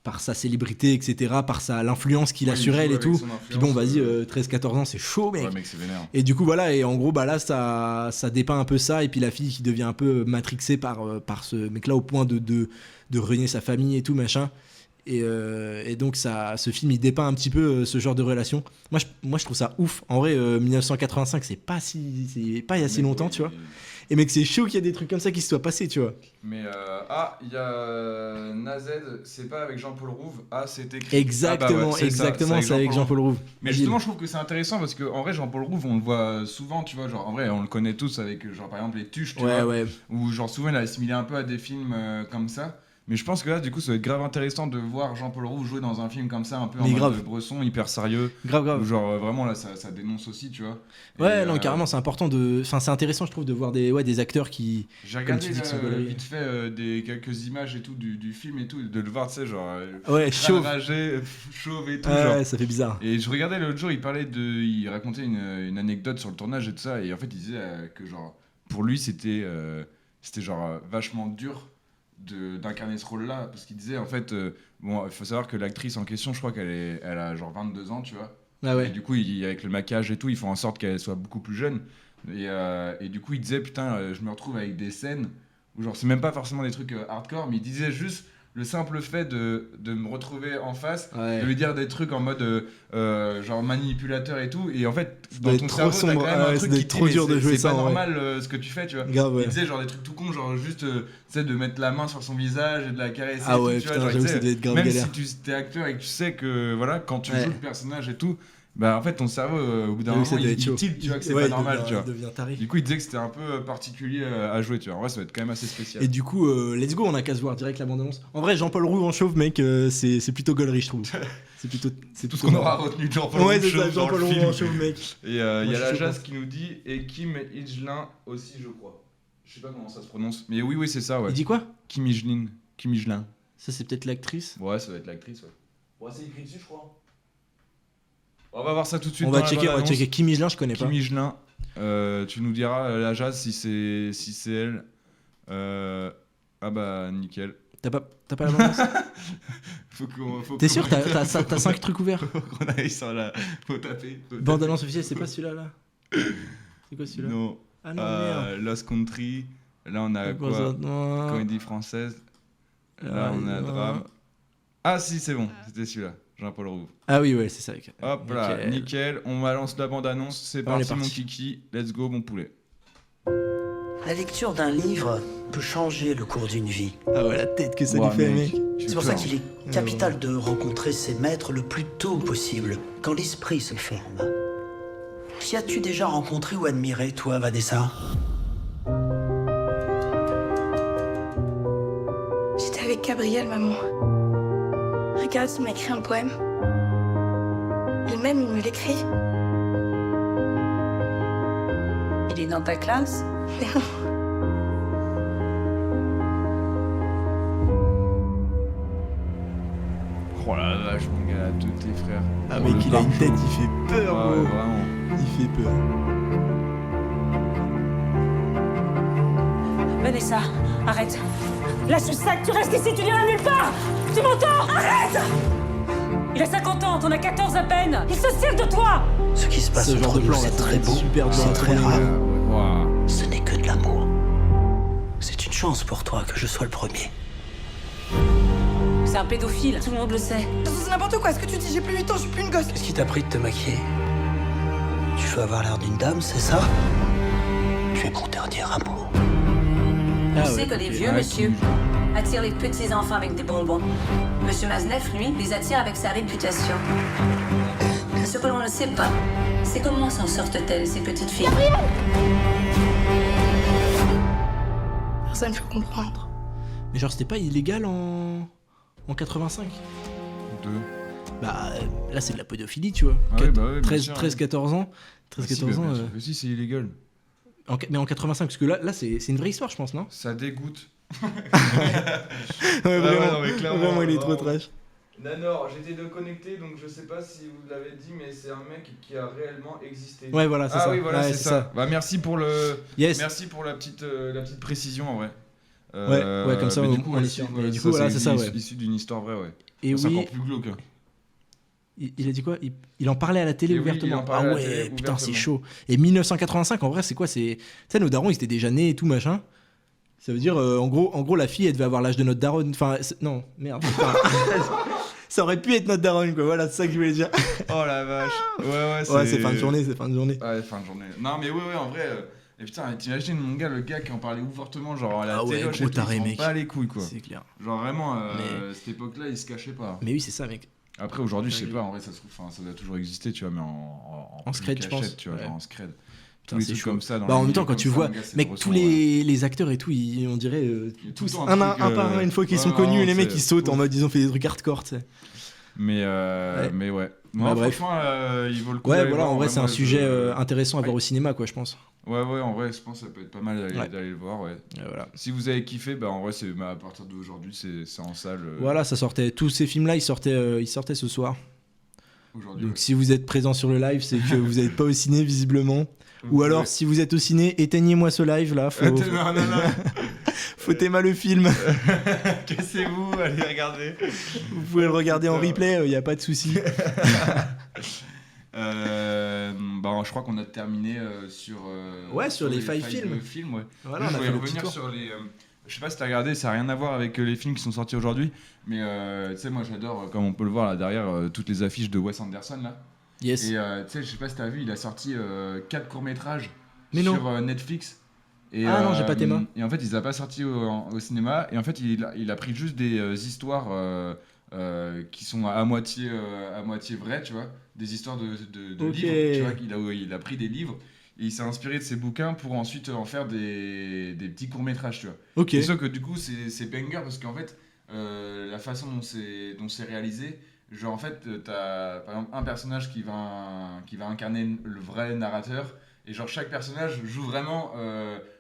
par sa célébrité, etc., par l'influence qu'il a sur elle et tout. Puis bon, vas-y, 13-14 ans, c'est chaud, mec. Ouais, mec, c'est vénère. Et du coup, voilà, et en gros, bah là, ça dépeint un peu ça, et puis la fille qui devient un peu matrixée par ce mec-là au point de renier sa famille et tout, machin. Et donc, ce film, il dépeint un petit peu ce genre de relation. Moi, je trouve ça ouf. En vrai, 1985, c'est pas il y a si longtemps, tu vois. Et mec, c'est chaud qu'il y a des trucs comme ça qui se soient passés, tu vois. Mais il y a Nazed, c'est pas avec Jean-Paul Rouve. Ah, c'est écrit. Exactement, c'est avec Jean-Paul Rouve. Mais justement, je trouve que c'est intéressant parce qu'en vrai, Jean-Paul Rouve, on le voit souvent, tu vois. Genre, en vrai, on le connaît tous avec, genre, par exemple, Les Tuches, tu vois. Ouais. Où, genre, souvent, il a assimilé un peu à des films comme ça. Mais je pense que là, du coup, ça va être grave intéressant de voir Jean-Paul Roux jouer dans un film comme ça, un peu en Mais mode grave. Bresson, hyper sérieux. Grave. Où genre vraiment là, ça dénonce aussi, tu vois. Ouais, Et, non, carrément, c'est important de. Enfin, c'est intéressant, je trouve, de voir des acteurs qui. J'ai comme regardé tu dis, qui sont galeries. vite fait quelques images et tout du film et tout, de le voir, tu sais, genre. Ouais, chauve. Enragé, chauve et tout. Ouais, genre. ça fait bizarre. Et je regardais l'autre jour, il racontait une anecdote sur le tournage et tout ça, et en fait, il disait que genre, pour lui, c'était genre vachement dur d'incarner ce rôle-là, parce qu'il disait en fait, bon, il faut savoir que l'actrice en question, je crois elle a genre 22 ans, tu vois. Ah ouais. Et du coup, avec le maquillage et tout, ils font en sorte qu'elle soit beaucoup plus jeune. Et du coup, il disait putain, je me retrouve avec des scènes où genre c'est même pas forcément des trucs hardcore, mais il disait juste le simple fait de me retrouver en face, Ouais. de lui dire des trucs en mode genre manipulateur et tout, et en fait Ça dans doit ton être trop cerveau t'as sombre, quand même ouais, un ça truc doit qui être te trop dit, dur mais de jouer c'est ça, pas ouais. normal ce que tu fais, tu vois. Grave, ouais. Il disait genre des trucs tout cons, genre juste tu sais, de mettre la main sur son visage et de la caresser Ah et ouais, tout, tu vois, putain, genre, j'avoue, il disait, ça devait être grave même galère. si tu es acteur et que tu sais que voilà, quand tu Ouais. joues le personnage et tout, bah en fait ton cerveau au bout d'un J'avoue, moment ça doit être il chaud. tilt, tu vois, que c'est Ouais, pas il normal, devient- tu vois. il devient taré. Du coup il disait que c'était un peu particulier à jouer, tu vois. En vrai ça va être quand même assez spécial. Et du coup, let's go, on a qu'à se voir direct la bande-annonce. En vrai, Jean-Paul Roux en chauve, mec, c'est plutôt gaulerie, je trouve. C'est tout ce plutôt qu'on marrant. aura retenu de Jean-Paul Roux Ouais, c'est ça, chauve dans Jean-Paul le Roux film. en chauve, mec. Et il y Moi, a je la suis Jazz chaud. qui nous dit, et Kim Higelin aussi, je crois. Je sais pas comment ça se prononce, mais oui, c'est ça, ouais. Il dit quoi? Kim Higelin. Ça, c'est peut-être l'actrice. Ouais, ça va être l'actrice, ouais. Ouais, c'est écrit dessus, je crois. On va voir ça tout de suite. On dans va la checker, bande-annonce. Kim Higelin, je connais pas. Kim Higelin, tu nous diras, la Jazz, si c'est elle. Ah bah, nickel. T'as pas la bande-annonce? T'es sûr? T'as 5 trucs ouverts? Qu'on aille sur la... Faut taper. Bande-annonce officielle, c'est pas celui-là, là? C'est quoi celui-là? Non. Ah non, merde. Lost Country. Là, on a quoi? Comédie française. Là, on a drame. Ah si, c'est bon. C'était celui-là. Jean-Paul Roux. Ah oui, ouais, c'est ça. Okay. Hop là, nickel. On balance la bande-annonce. C'est On est parti, mon parti. kiki. Let's go, mon poulet. La lecture d'un livre peut changer le cours d'une vie. Ah ouais, la tête que ça lui fait, mec. C'est pour ça qu'il est capital de rencontrer ses maîtres le plus tôt possible, quand l'esprit se forme. Qui as-tu déjà rencontré ou admiré, toi, Vanessa? J'étais avec Gabriel, maman. Regarde, il m'a écrit un poème. Il me l'écrit. Il est dans ta classe? Oh la vache, mon gars, tous tes frères. Ah, Oh, mec, le il a une barjo. tête, il fait peur, Ah ouais, gros. vraiment. Il fait peur. Vanessa, arrête. Lâche ce sac, tu restes ici, tu n'iras nulle part. Tu m'entends? Arrête! Il a 50 ans, t'en as 14 à peine. Il se sert de toi. Ce qui se passe Ce genre entre de nous, plan, là, c'est ça très va être beau, super dur à c'est très trouver. rare. Ce n'est que de l'amour. C'est une chance pour toi que je sois le premier. C'est un pédophile, tout le monde le sait. C'est n'importe quoi, ce que tu dis, j'ai plus 8 ans, je suis plus une gosse. Qu'est-ce qui t'a pris de te maquiller? Tu veux avoir l'air d'une dame, c'est ça? Tu es mon dernier amour. Ah Tu sais que les vieux monsieur attirent les petits enfants avec des bonbons. Monsieur Maznev, lui, les attire avec sa réputation. Ce que l'on ne sait pas, c'est comment s'en sortent-elles, ces petites filles. Personne ne peut comprendre. Mais genre, c'était pas illégal en 85? Bah, là, c'est de la pédophilie, tu vois. Ah ouais, bah ouais, bien 13-14 ans. 13-14 ans. Bien sûr que si, c'est illégal. Mais en 85, parce que là c'est une vraie histoire, je pense, non? Ça dégoûte. Ouais, vraiment, non, mais clairement, vraiment, il est trop trash. Nanor, j'étais déconnecté, donc je sais pas si vous l'avez dit, mais c'est un mec qui a réellement existé. Ouais, voilà, c'est ça. Ah oui, voilà, Ouais, c'est ça. Bah, merci pour merci pour la petite précision, en vrai. Ouais, comme ça, mais on- du coup, on est ouais, sûr. si, Mais du coup, voilà, c'est ça, ouais. Issu d'une histoire vraie, ouais. Et C'est oui. encore plus glauque. hein. Il a dit quoi? Il en parlait à la télé Et oui, il ouvertement. en parlait Ah à la ouais, télé putain, c'est ouvertement. chaud. Et 1985, en vrai, c'est quoi? Tu sais, nos darons, ils étaient déjà nés et tout, machin. Ça veut dire, en gros, la fille, elle devait avoir l'âge de notre daronne. Enfin, non, merde. putain. Ça aurait pu être notre daronne, quoi. Voilà, c'est ça que je voulais dire. Oh la vache. Ouais, c'est fin de journée, c'est fin de journée. Ouais, fin de journée. Non, mais ouais, en vrai. Et putain, t'imagines mon gars, le gars qui en parlait ouvertement, genre à la Ah ouais, téloche, gros et tout, taré, il s'en mec. bat les couilles, quoi. C'est clair. Genre vraiment, Mais- cette époque-là, il se cachait pas. Mais oui, c'est ça, mec. Après, aujourd'hui, je sais pas, en vrai, ça se trouve, ça doit toujours exister, tu vois, mais en En scred, je cachette, pense. tu vois, Ouais. genre en scred. Putain, les c'est trucs chaud. comme ça. En même temps, quand tu vois, mec, tous les acteurs et tout, on dirait tous un par un, une fois qu'ils sont connus, les mecs ils sautent en mode ils ont fait des trucs hardcore, tu sais. Mais ouais. Moi, bref. Franchement, il vaut le coup. Ouais, d'aller voilà, voir. en vrai, c'est un sujet intéressant à Ouais. voir au cinéma, quoi, je pense. Ouais, en vrai, je pense que ça peut être pas mal d'aller le voir, ouais. Voilà. Si vous avez kiffé, en vrai, c'est à partir d'aujourd'hui, c'est en salle. Voilà, ça sortait. Tous ces films-là, ils sortaient ce soir. Aujourd'hui. Donc si vous êtes présent sur le live, c'est que vous n'êtes pas au ciné visiblement. Ou alors si vous êtes au ciné, éteignez-moi ce live là. Faut t'aimer le film. Cassez-vous, allez regarder. Vous pouvez le regarder en replay, y a pas de souci. Je crois qu'on a terminé sur. Sur les 5 films. Ouais. Voilà, je on a voulais fait le petit revenir tour. sur les. Je sais pas si t'as regardé, ça n'a rien à voir avec les films qui sont sortis aujourd'hui, mais tu sais, moi j'adore, comme on peut le voir là derrière, toutes les affiches de Wes Anderson là. Yes. Et tu sais, je sais pas si t'as vu, il a sorti 4 courts-métrages Mais sur non. Netflix. Et, non, j'ai pas tes mains. Et en fait, ils n'ont pas sorti au cinéma, et en fait, il a pris juste des histoires qui sont à moitié vraies, tu vois, des histoires de Ok. livres, tu vois, il a pris des livres. Et il s'est inspiré de ces bouquins pour ensuite en faire des petits courts-métrages, tu vois. Ok. C'est sûr que du coup, c'est banger parce qu'en fait, la façon dont c'est réalisé, genre en fait, t'as par exemple un personnage qui va incarner le vrai narrateur, et genre chaque personnage joue vraiment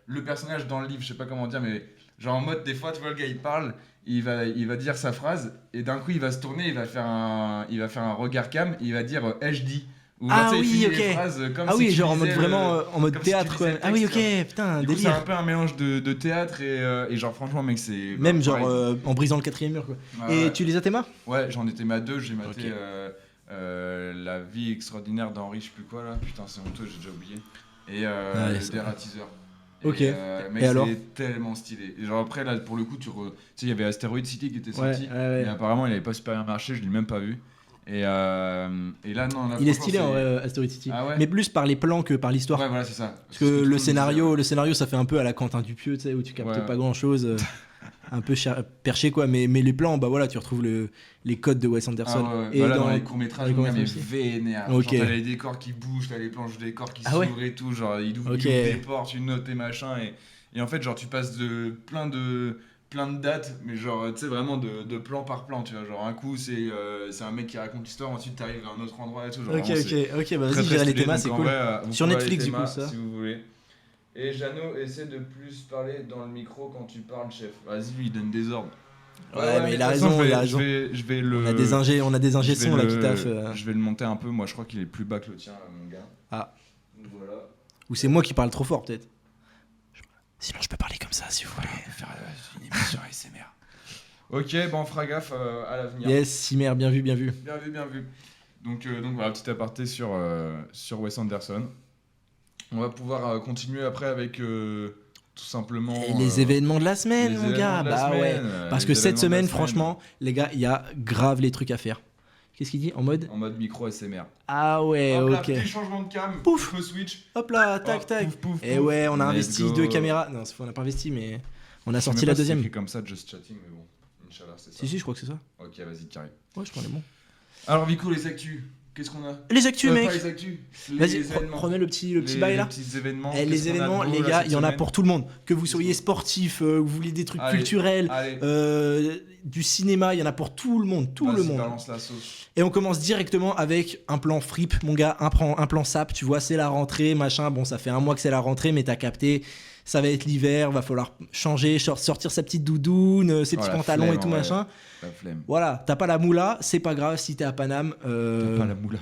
le personnage dans le livre, je sais pas comment dire, mais genre en mode, des fois, tu vois, le gars il parle, il va dire sa phrase, et d'un coup il va se tourner, il va faire un regard cam, et il va dire ai-je dit. Ou genre, tu sais, il finit les phrases comme si tu genre en mode lisais vraiment en mode comme si tu théâtre quoi. lisais le Ah oui, texte, ok, tu vois. putain, Du coup, c'est délire. un peu un mélange de théâtre et genre franchement mec c'est Même genre pareil. en brisant le 4e mur quoi. Ouais, Et ouais. tu les as tes mains? Ouais, j'en étais ma 2, j'ai maté Ok. La vie extraordinaire d'Henri, je sais plus quoi là, putain c'est honteux, j'ai déjà oublié. Et c'est Der vrai. Teaser. Ok. Mec, Et alors? c'est tellement stylé. Et genre après là pour le coup tu sais il y avait Asteroid City qui était sorti, ouais. mais apparemment il avait pas super bien marché, je l'ai même pas vu. Et là non là, Il est franchement, stylé en vrai, Asteroid City. Ah ouais. mais plus par les plans que par l'histoire. Ouais voilà c'est ça. Parce que le scénario ça fait un peu à la Quentin Dupieux, tu sais, où tu captes Ouais. pas grand chose. Un peu perché quoi, mais les plans, bah voilà, tu retrouves les codes de Wes Anderson. Ah ouais. Et Bah là, dans les courts-métrages, dans les mais aussi. vénère. Ok. Genre, t'as les décors qui bougent, t'as les planches de décors qui Ah ouais. s'ouvrent et tout, genre il ouvre Ok. des portes, une note et machin. Et en fait, genre, tu passes de plein de dates, mais genre, tu sais, vraiment de plan par plan, tu vois. Genre, un coup, c'est un mec qui raconte l'histoire, ensuite t'arrives à un autre endroit et tout. Genre, Ok, vraiment, ok, bah très, vas-y, très j'irai les stylé. thémas, Donc, c'est en cool. vrai, vous Sur pourrez Netflix, aller du coup, thémas, ça. si vous voulez. Et Jeannot, essaie de plus parler dans le micro quand tu parles, chef. Vas-y, lui, il donne des ordres. Ouais, mais il a de toute façon, raison, il a je raison. vais le... On a des ingés je vais sons là le- qui taffent. Je vais le monter un peu, moi je crois qu'il est plus bas que le tien, mon gars. Ah. Donc voilà. Ou c'est moi qui parle trop fort peut-être. Sinon je peux parler comme ça si vous voulez. Faire une émission ASMR. Ok, on fera gaffe à l'avenir. Yes, Simer, bien vu, bien vu. Bien vu. Donc voilà, petit aparté sur Wes Anderson. On va pouvoir continuer après avec tout simplement... Et les événements de la semaine, les mon événements gars, de la bah semaine, ouais. Parce les que cette événements de la semaine, semaine. franchement, les gars, il y a grave les trucs à faire. Qu'est-ce qu'il dit en mode micro ASMR. Ah ouais, Hop là, ok. petit changement de cam, Pouf. feu switch. Hop là, tac, Hop, tac. pouf, pouf, Et pouf. ouais, on a Let's investi go. 2 caméras. Non, c'est faux, on n'a pas investi, mais on a Je sais sorti même la pas si c'est deuxième. écrit comme ça, just chatting, mais bon, Inch'Allah, c'est ça. Si, je crois que c'est ça. Ok, vas-y, carré. Ouais, je crois les bons. Alors, Vico, les actus, qu'est-ce qu'on a? Les actus, mec. Pas les actus. Vas-y, les événements. prenez le petit Les- bail là. Les petits événements. Eh, Qu'est-ce les qu'on a de événements, beau, les là, gars, cette il y en a semaine pour tout le monde. Que vous soyez sportif, que vous voulez des trucs Allez, culturels, allez. du cinéma, il y en a pour tout le monde, tout le Vas-y, monde. balance la sauce. Et on commence directement avec un plan frip, mon gars, un plan sap, tu vois, c'est la rentrée, machin. Bon, ça fait un mois que c'est la rentrée, mais t'as capté, ça va être l'hiver, va falloir changer, sortir sa petite doudoune, ses petits la pantalons flemme, et tout, ouais. machin. La flemme. Voilà, t'as pas la moula, c'est pas grave si t'es à Paname. T'as pas la moula.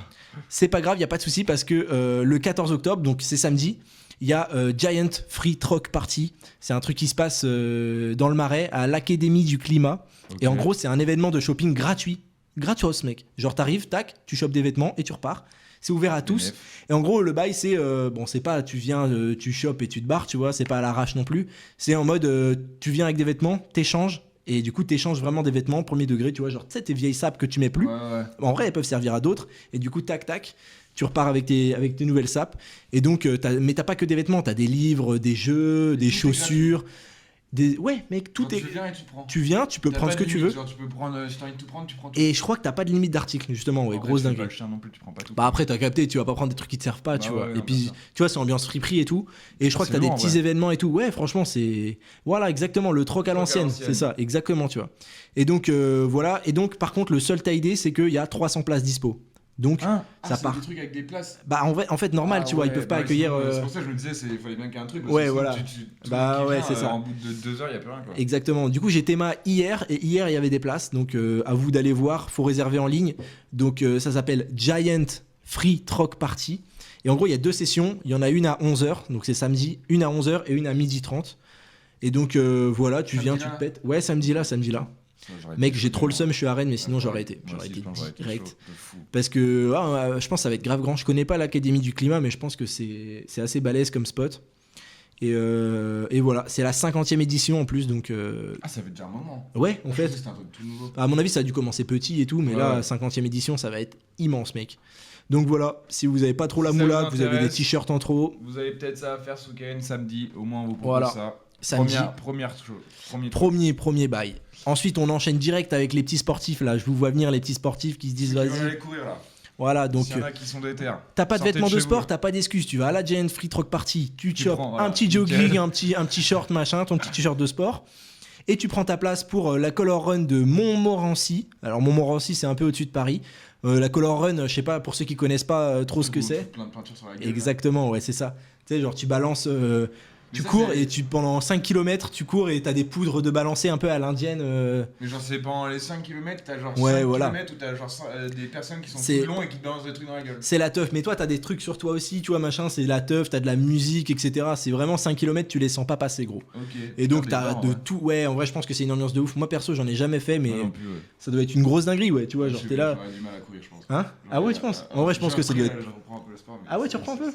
C'est pas grave, y a pas de souci parce que le 14 octobre, donc c'est samedi, il y a Giant Free Truck Party. C'est un truc qui se passe dans le Marais à l'Académie du Climat. Ok. Et en gros, c'est un événement de shopping gratuit. Gratos, mec. Genre, t'arrives, tac, tu chopes des vêtements et tu repars. C'est ouvert à tous. Et en gros, le bail, c'est bon, c'est pas tu viens, tu chopes et tu te barres, tu vois, c'est pas à l'arrache non plus. C'est en mode tu viens avec des vêtements, t'échanges. Et du coup, t'échanges vraiment des vêtements, premier degré, tu vois, genre, tu sais, tes vieilles sapes que tu mets plus. Ouais. En vrai, elles peuvent servir à d'autres. Et du coup, tac, tac, tu repars avec tes nouvelles sapes. Et donc, mais t'as pas que des vêtements, t'as des livres, des jeux, des chaussures, Ouais, mec, tout Genre, est. Tu viens et tu prends. Tu viens, tu peux T'as prendre pas ce que de tu limite, veux. genre, tu peux prendre, si t'as envie de tout prendre, tu prends tout. Et je crois que t'as pas de limite d'article, justement, ouais, Après, grosse tu fais pas dinguerie. le chien non plus, tu prends pas tout. Bah après, t'as capté, tu vas pas prendre des trucs qui te servent pas, tu Bah vois. ouais, Et non, puis, bien sûr. tu vois, c'est ambiance friperie et tout. Et je crois que c'est t'as des lourd, petits ouais. événements et tout. Ouais, franchement, c'est. Voilà, exactement, le troc à l'ancienne, c'est ça, exactement, tu vois. Et donc, voilà. Et donc, par contre, le seul taille c'est qu'il y a 300 places dispo. Donc, ça c'est part. des trucs avec des places. Bah, en fait, normal, tu vois, ils peuvent pas accueillir. C'est pour ça que je me disais, il fallait bien qu'il y ait un truc. parce Ouais, que sinon, voilà. tout Bah, le monde qui ouais, vient, c'est ça. En bout de 2 heures, il y a plus rien, quoi. Exactement. Du coup, j'ai Théma hier et hier il y avait des places, donc à vous d'aller voir. Faut réserver en ligne. Donc ça s'appelle Giant Free Troc Party. Et en gros, il y a 2 sessions. Il y en a une à 11h, donc c'est samedi, une à 11h et une à 12h30. Et donc voilà, tu viens, tu te pètes. Ouais, samedi là. Mec, j'ai trop le seum, je suis à Rennes, mais sinon j'aurais été. J'aurais été direct. Parce que je pense que ça va être grave grand. Je connais pas l'Académie du Climat, mais je pense que c'est assez balèze comme spot. Et voilà, c'est la 50e édition en plus, donc. Ah, ça fait déjà un moment. Ouais, en fait. C'était un truc tout nouveau. À mon avis, ça a dû commencer petit et tout, mais là, 50e édition, ça va être immense, mec. Donc voilà, si vous avez pas trop la moula, que vous avez des t-shirts en trop. Vous avez peut-être ça à faire ce week-end, samedi, au moins on vous propose ça. Samedi. Premier bail. Ensuite, on enchaîne direct avec les petits sportifs là. Je vous vois venir les petits sportifs qui se disent vas-y. Aller courir là. Voilà, donc. S'il y en a qui sont déter. T'as pas de vêtements de sport, t'as pas d'excuses. Tu vas à la Giant Free Troc Party, tu chopes un petit nickel. jogging, un petit short machin, ton petit t-shirt de sport. Et tu prends ta place pour la Color Run de Montmorency. Alors Montmorency, c'est un peu au-dessus de Paris. La Color Run, je sais pas, pour ceux qui connaissent pas trop ce que c'est. Plein de peinture sur la gueule. Exactement, ouais, c'est ça. Tu sais, genre tu balances. Tu cours et pendant 5 km, tu cours et t'as des poudres de balancer un peu à l'indienne. Mais genre, c'est pendant les 5 km, t'as genre 5 km où t'as genre des personnes qui sont tout longs et qui te balancent des trucs dans la gueule. C'est la teuf, mais toi t'as des trucs sur toi aussi, tu vois, machin, c'est la teuf, t'as de la musique, etc. C'est vraiment 5 km, tu les sens pas passer, gros. Et donc t'as de tout. Ouais, en vrai, je pense que c'est une ambiance de ouf. Moi perso, j'en ai jamais fait, mais ça doit être une grosse dinguerie, ouais, tu vois, genre t'es là. J'aurais du mal à courir, je pense. Hein? Ah ouais, tu penses? En vrai, je pense que ça doit être. Ah ouais, tu reprends un peu?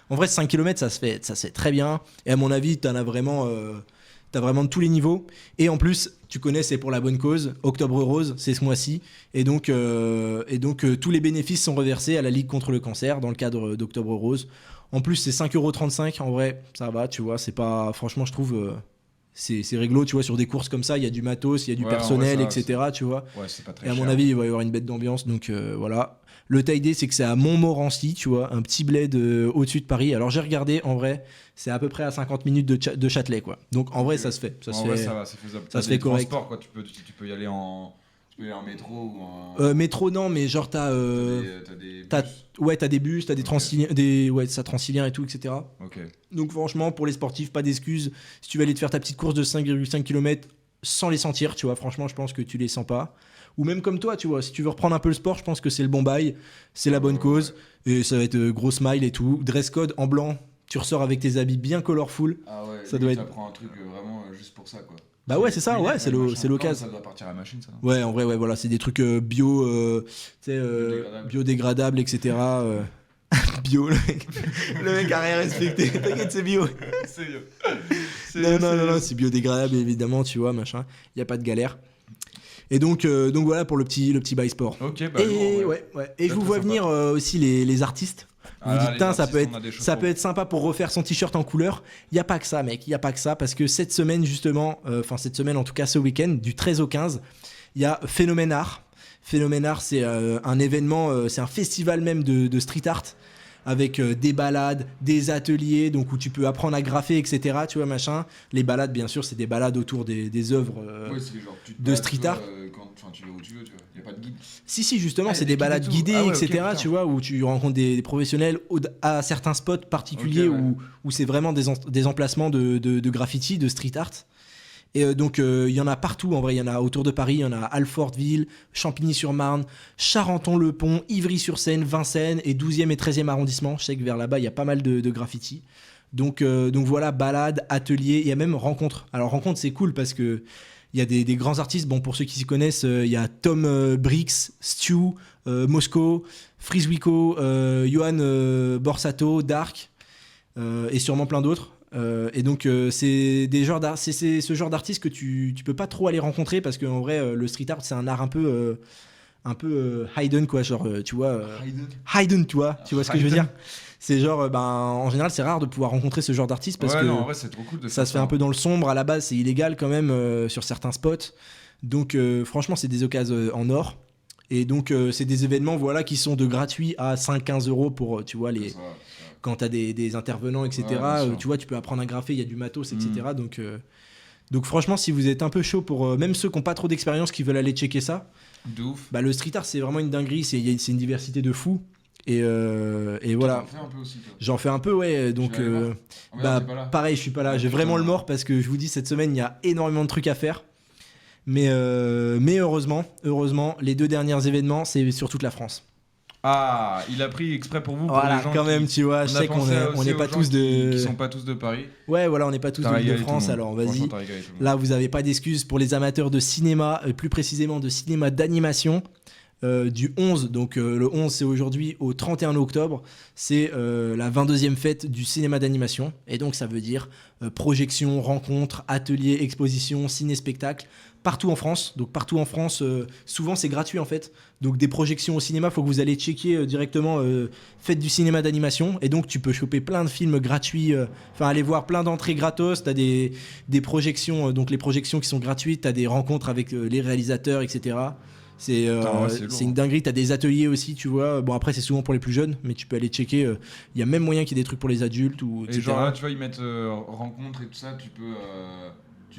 En vrai, 5 km, ça se fait très bien. Et à mon avis, t'as vraiment de tous les niveaux. Et en plus, tu connais, c'est pour la bonne cause. Octobre Rose, c'est ce mois-ci. Et donc, tous les bénéfices sont reversés à la Ligue contre le cancer dans le cadre d'Octobre Rose. En plus, c'est 5,35 €. En vrai, ça va, tu vois. C'est pas. Franchement, je trouve. C'est réglo, tu vois, sur des courses comme ça, il y a du matos, il y a du personnel, vrai, ça, etc. Tu vois. Ouais, c'est pas très et à cher. mon avis, il va y avoir une bête d'ambiance. Donc voilà. Le taille-D, c'est que c'est à Montmorency, tu vois, un petit bled au-dessus de Paris. Alors j'ai regardé, en vrai, c'est à peu près à 50 minutes de Châtelet, quoi. Donc en vrai, ça se fait. Ça se fait. Ça va, c'est faisable. Ça se fait correct. Quoi. Tu peux y aller en. Tu peux y aller en métro ou en. Métro, non, mais genre t'as des bus, t'as des Transiliens, Transiliens et tout, etc. Ok. Donc franchement, pour les sportifs, pas d'excuses. Si tu veux aller te faire ta petite course de 5,5 km sans les sentir, tu vois, franchement, je pense que tu les sens pas. Ou même comme toi, tu vois, si tu veux reprendre un peu le sport, je pense que c'est le bon bail, c'est la bonne cause, et ça va être gros smile et tout. Dress code en blanc, tu ressors avec tes habits bien colorful. Ah ouais, ça doit être. Ça prend un truc vraiment juste pour ça, quoi. Bah ouais, c'est ça, ouais, c'est l'occasion. Ça doit partir à la machine, ça. Ouais, en vrai, ouais, voilà, c'est des trucs bio, biodégradables, etc. Bio, le mec a rien respecté. T'inquiète, c'est bio. C'est bio. Non, c'est biodégradable, évidemment, tu vois, machin. Y a pas de galère. Et donc voilà pour le petit bail sport. Ok, bah et ouais. Et je vous vois venir aussi les artistes. Vous vous dites, ça peut être sympa pour refaire son t-shirt en couleur. Il y a pas que ça, mec. Il y a pas que ça parce que cette semaine justement, cette semaine en tout cas ce week-end, du 13 au 15, il y a Phénomène Art. Phénomène Art, c'est un événement, c'est un festival même de street art. Avec des balades, des ateliers, donc où tu peux apprendre à graffer, etc. Tu vois, machin. Les balades, bien sûr, c'est des balades autour des œuvres de street art. Tu vas où tu veux, tu vois. Il n'y a pas de guide. Si, justement, c'est des balades guidées, etc. Tu vois, où tu rencontres des professionnels à certains spots particuliers où c'est vraiment des emplacements de graffiti, de street art. Et donc il y en a partout, en vrai, il y en a autour de Paris, il y en a à Alfortville, Champigny-sur-Marne, Charenton-le-Pont, Ivry-sur-Seine, Vincennes et 12e et 13e arrondissement. Je sais que vers là-bas, il y a pas mal de graffiti. Donc voilà, balade, atelier, il y a même rencontre. Alors rencontre, c'est cool parce que il y a des grands artistes. Bon, pour ceux qui s'y connaissent, il y a Tom Brix, Stu, Mosco, Friswico, Johan Borsato, Dark et sûrement plein d'autres. Et donc c'est ce genre d'artistes que tu peux pas trop aller rencontrer parce qu'en vrai le street art c'est un art un peu Haydn, quoi, genre, tu vois. Haydn, tu vois ce que je veux dire. C'est genre, en général, c'est rare de pouvoir rencontrer ce genre d'artiste parce que en vrai, c'est trop cool de ça faire se fait un peu dans le sombre. À la base, c'est illégal quand même sur certains spots. Donc, franchement, c'est des occasions en or. Et donc, c'est des événements voilà, qui sont de gratuits à 5-15 euros pour, tu vois, quand tu as des intervenants, etc. Tu vois, tu peux apprendre à graffer, il y a du matos, etc. Donc, franchement, si vous êtes un peu chaud pour même ceux qui n'ont pas trop d'expérience, qui veulent aller checker ça, de ouf. Le street art, c'est vraiment une dinguerie. C'est une diversité de fou. Et voilà. T'en fais un peu aussi, toi. J'en fais un peu, ouais. Donc, pareil, je suis pas là. J'ai vraiment le mort parce que je vous dis, cette semaine, il y a énormément de trucs à faire. Mais heureusement, les 2 derniers événements, c'est sur toute la France. Ah, il a pris exprès pour vous. Voilà, pour les gens quand même, tu vois, je sais qu'on n'est pas tous qui sont pas tous de Paris. Ouais, voilà, on n'est pas tous de L'Île-de-France, alors vas-y. Là, vous avez pas d'excuses pour les amateurs de cinéma, plus précisément de cinéma d'animation. Du 11, donc le 11 c'est aujourd'hui, au 31 octobre, c'est la 22e fête du cinéma d'animation. Et donc ça veut dire projection, rencontres, ateliers, expositions, ciné-spectacles, partout en France. Donc partout en France, souvent c'est gratuit en fait. Donc des projections au cinéma, il faut que vous allez checker directement fête du cinéma d'animation. Et donc tu peux choper plein de films gratuits, aller voir plein d'entrées gratos. Tu as des projections, donc les projections qui sont gratuites, tu as des rencontres avec les réalisateurs, etc. C'est une dinguerie, t'as des ateliers aussi, tu vois. Bon, après, c'est souvent pour les plus jeunes, mais tu peux aller checker. Il y a même moyen qu'il y ait des trucs pour les adultes. Et genre là, tu vois, ils mettent rencontres et tout ça, tu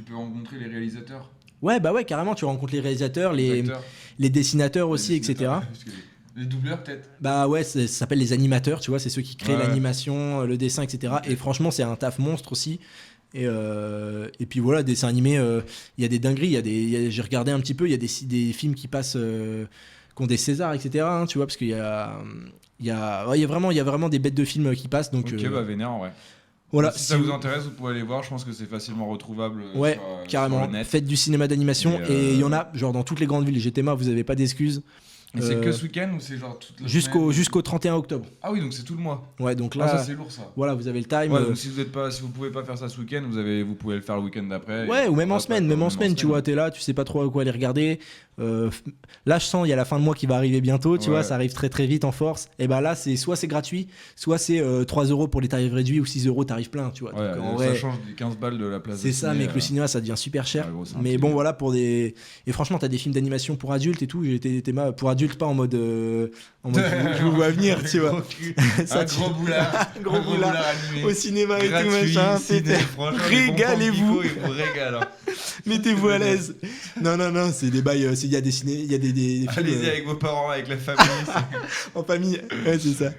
peux rencontrer les réalisateurs. Ouais, carrément, tu rencontres les réalisateurs, les dessinateurs aussi, etc. Les doubleurs, peut-être. Bah ouais, ça s'appelle les animateurs, tu vois, c'est ceux qui créent l'animation, le dessin, etc. Et franchement, c'est un taf monstre aussi. Et puis voilà, dessin animé, il y a des dingueries, j'ai regardé un petit peu, il y a des films qui passent, qui ont des Césars, etc. Hein, tu vois, parce qu'il y a vraiment des bêtes de films qui passent. Donc, ok, vénère, ouais. Voilà, si ça vous intéresse, vous pouvez aller voir, je pense que c'est facilement retrouvable carrément. Sur le net. Fête du cinéma d'animation, et il y en a genre dans toutes les grandes villes. GTMA, vous n'avez pas d'excuses. Et c'est que ce week-end ou c'est genre toute la jusqu'au 31 octobre. Ah oui, donc c'est tout le mois. Ouais, donc là, ça c'est lourd ça. Voilà, vous avez le time. Ouais, donc si vous pouvez pas faire ça ce week-end, vous pouvez le faire le week-end d'après. Ouais, ou même en semaine, tu vois, t'es là, tu sais pas trop à quoi aller regarder. Là, je sens il y a la fin de mois qui va arriver bientôt, tu vois, ça arrive très très vite en force. Et bah là, c'est gratuit, soit c'est 3 euros pour les tarifs réduits ou 6 euros tarif plein, tu vois. Ouais, donc, en vrai, ça change des 15 balles de la place. C'est ça, mais que le cinéma ça devient super cher. Mais bon, voilà, et franchement, t'as des films d'animation pour adultes et tout. J'étais pour adultes, pas en mode je vous vois venir, tu vois. Un gros boulard animé. Au cinéma et tout, machin. Régalez-vous. Mettez-vous à l'aise. Non, c'est des bails. Il y a des films. Allez-y avec vos parents, avec la famille. En famille, ouais, c'est ça.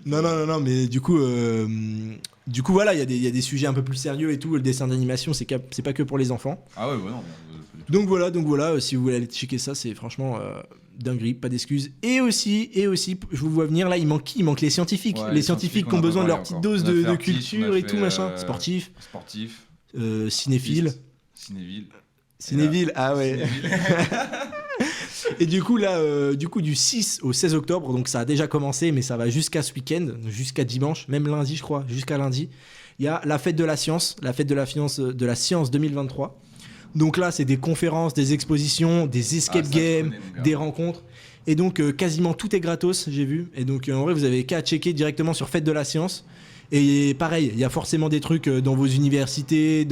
Non, mais du coup, voilà, il y a des sujets un peu plus sérieux et tout. Le dessin d'animation, c'est pas que pour les enfants. Ah ouais, non. Donc voilà, si vous voulez aller checker ça, c'est franchement dinguerie, pas d'excuses. Et aussi, je vous vois venir là, il manque les scientifiques. Les scientifiques qui ont besoin de leur petite dose de culture et tout, machin. Sportif. Cinéphile. Cinéville, ah ouais. Et du coup là, du 6 au 16 octobre, donc ça a déjà commencé, mais ça va jusqu'à ce week-end, jusqu'à dimanche, même lundi je crois, jusqu'à lundi. Il y a la fête de la science 2023. Donc là, c'est des conférences, des expositions, des escape games, des rencontres. Et donc quasiment tout est gratos, j'ai vu. Et donc en vrai, vous avez qu'à checker directement sur Fête de la Science. Et pareil, il y a forcément des trucs dans vos universités,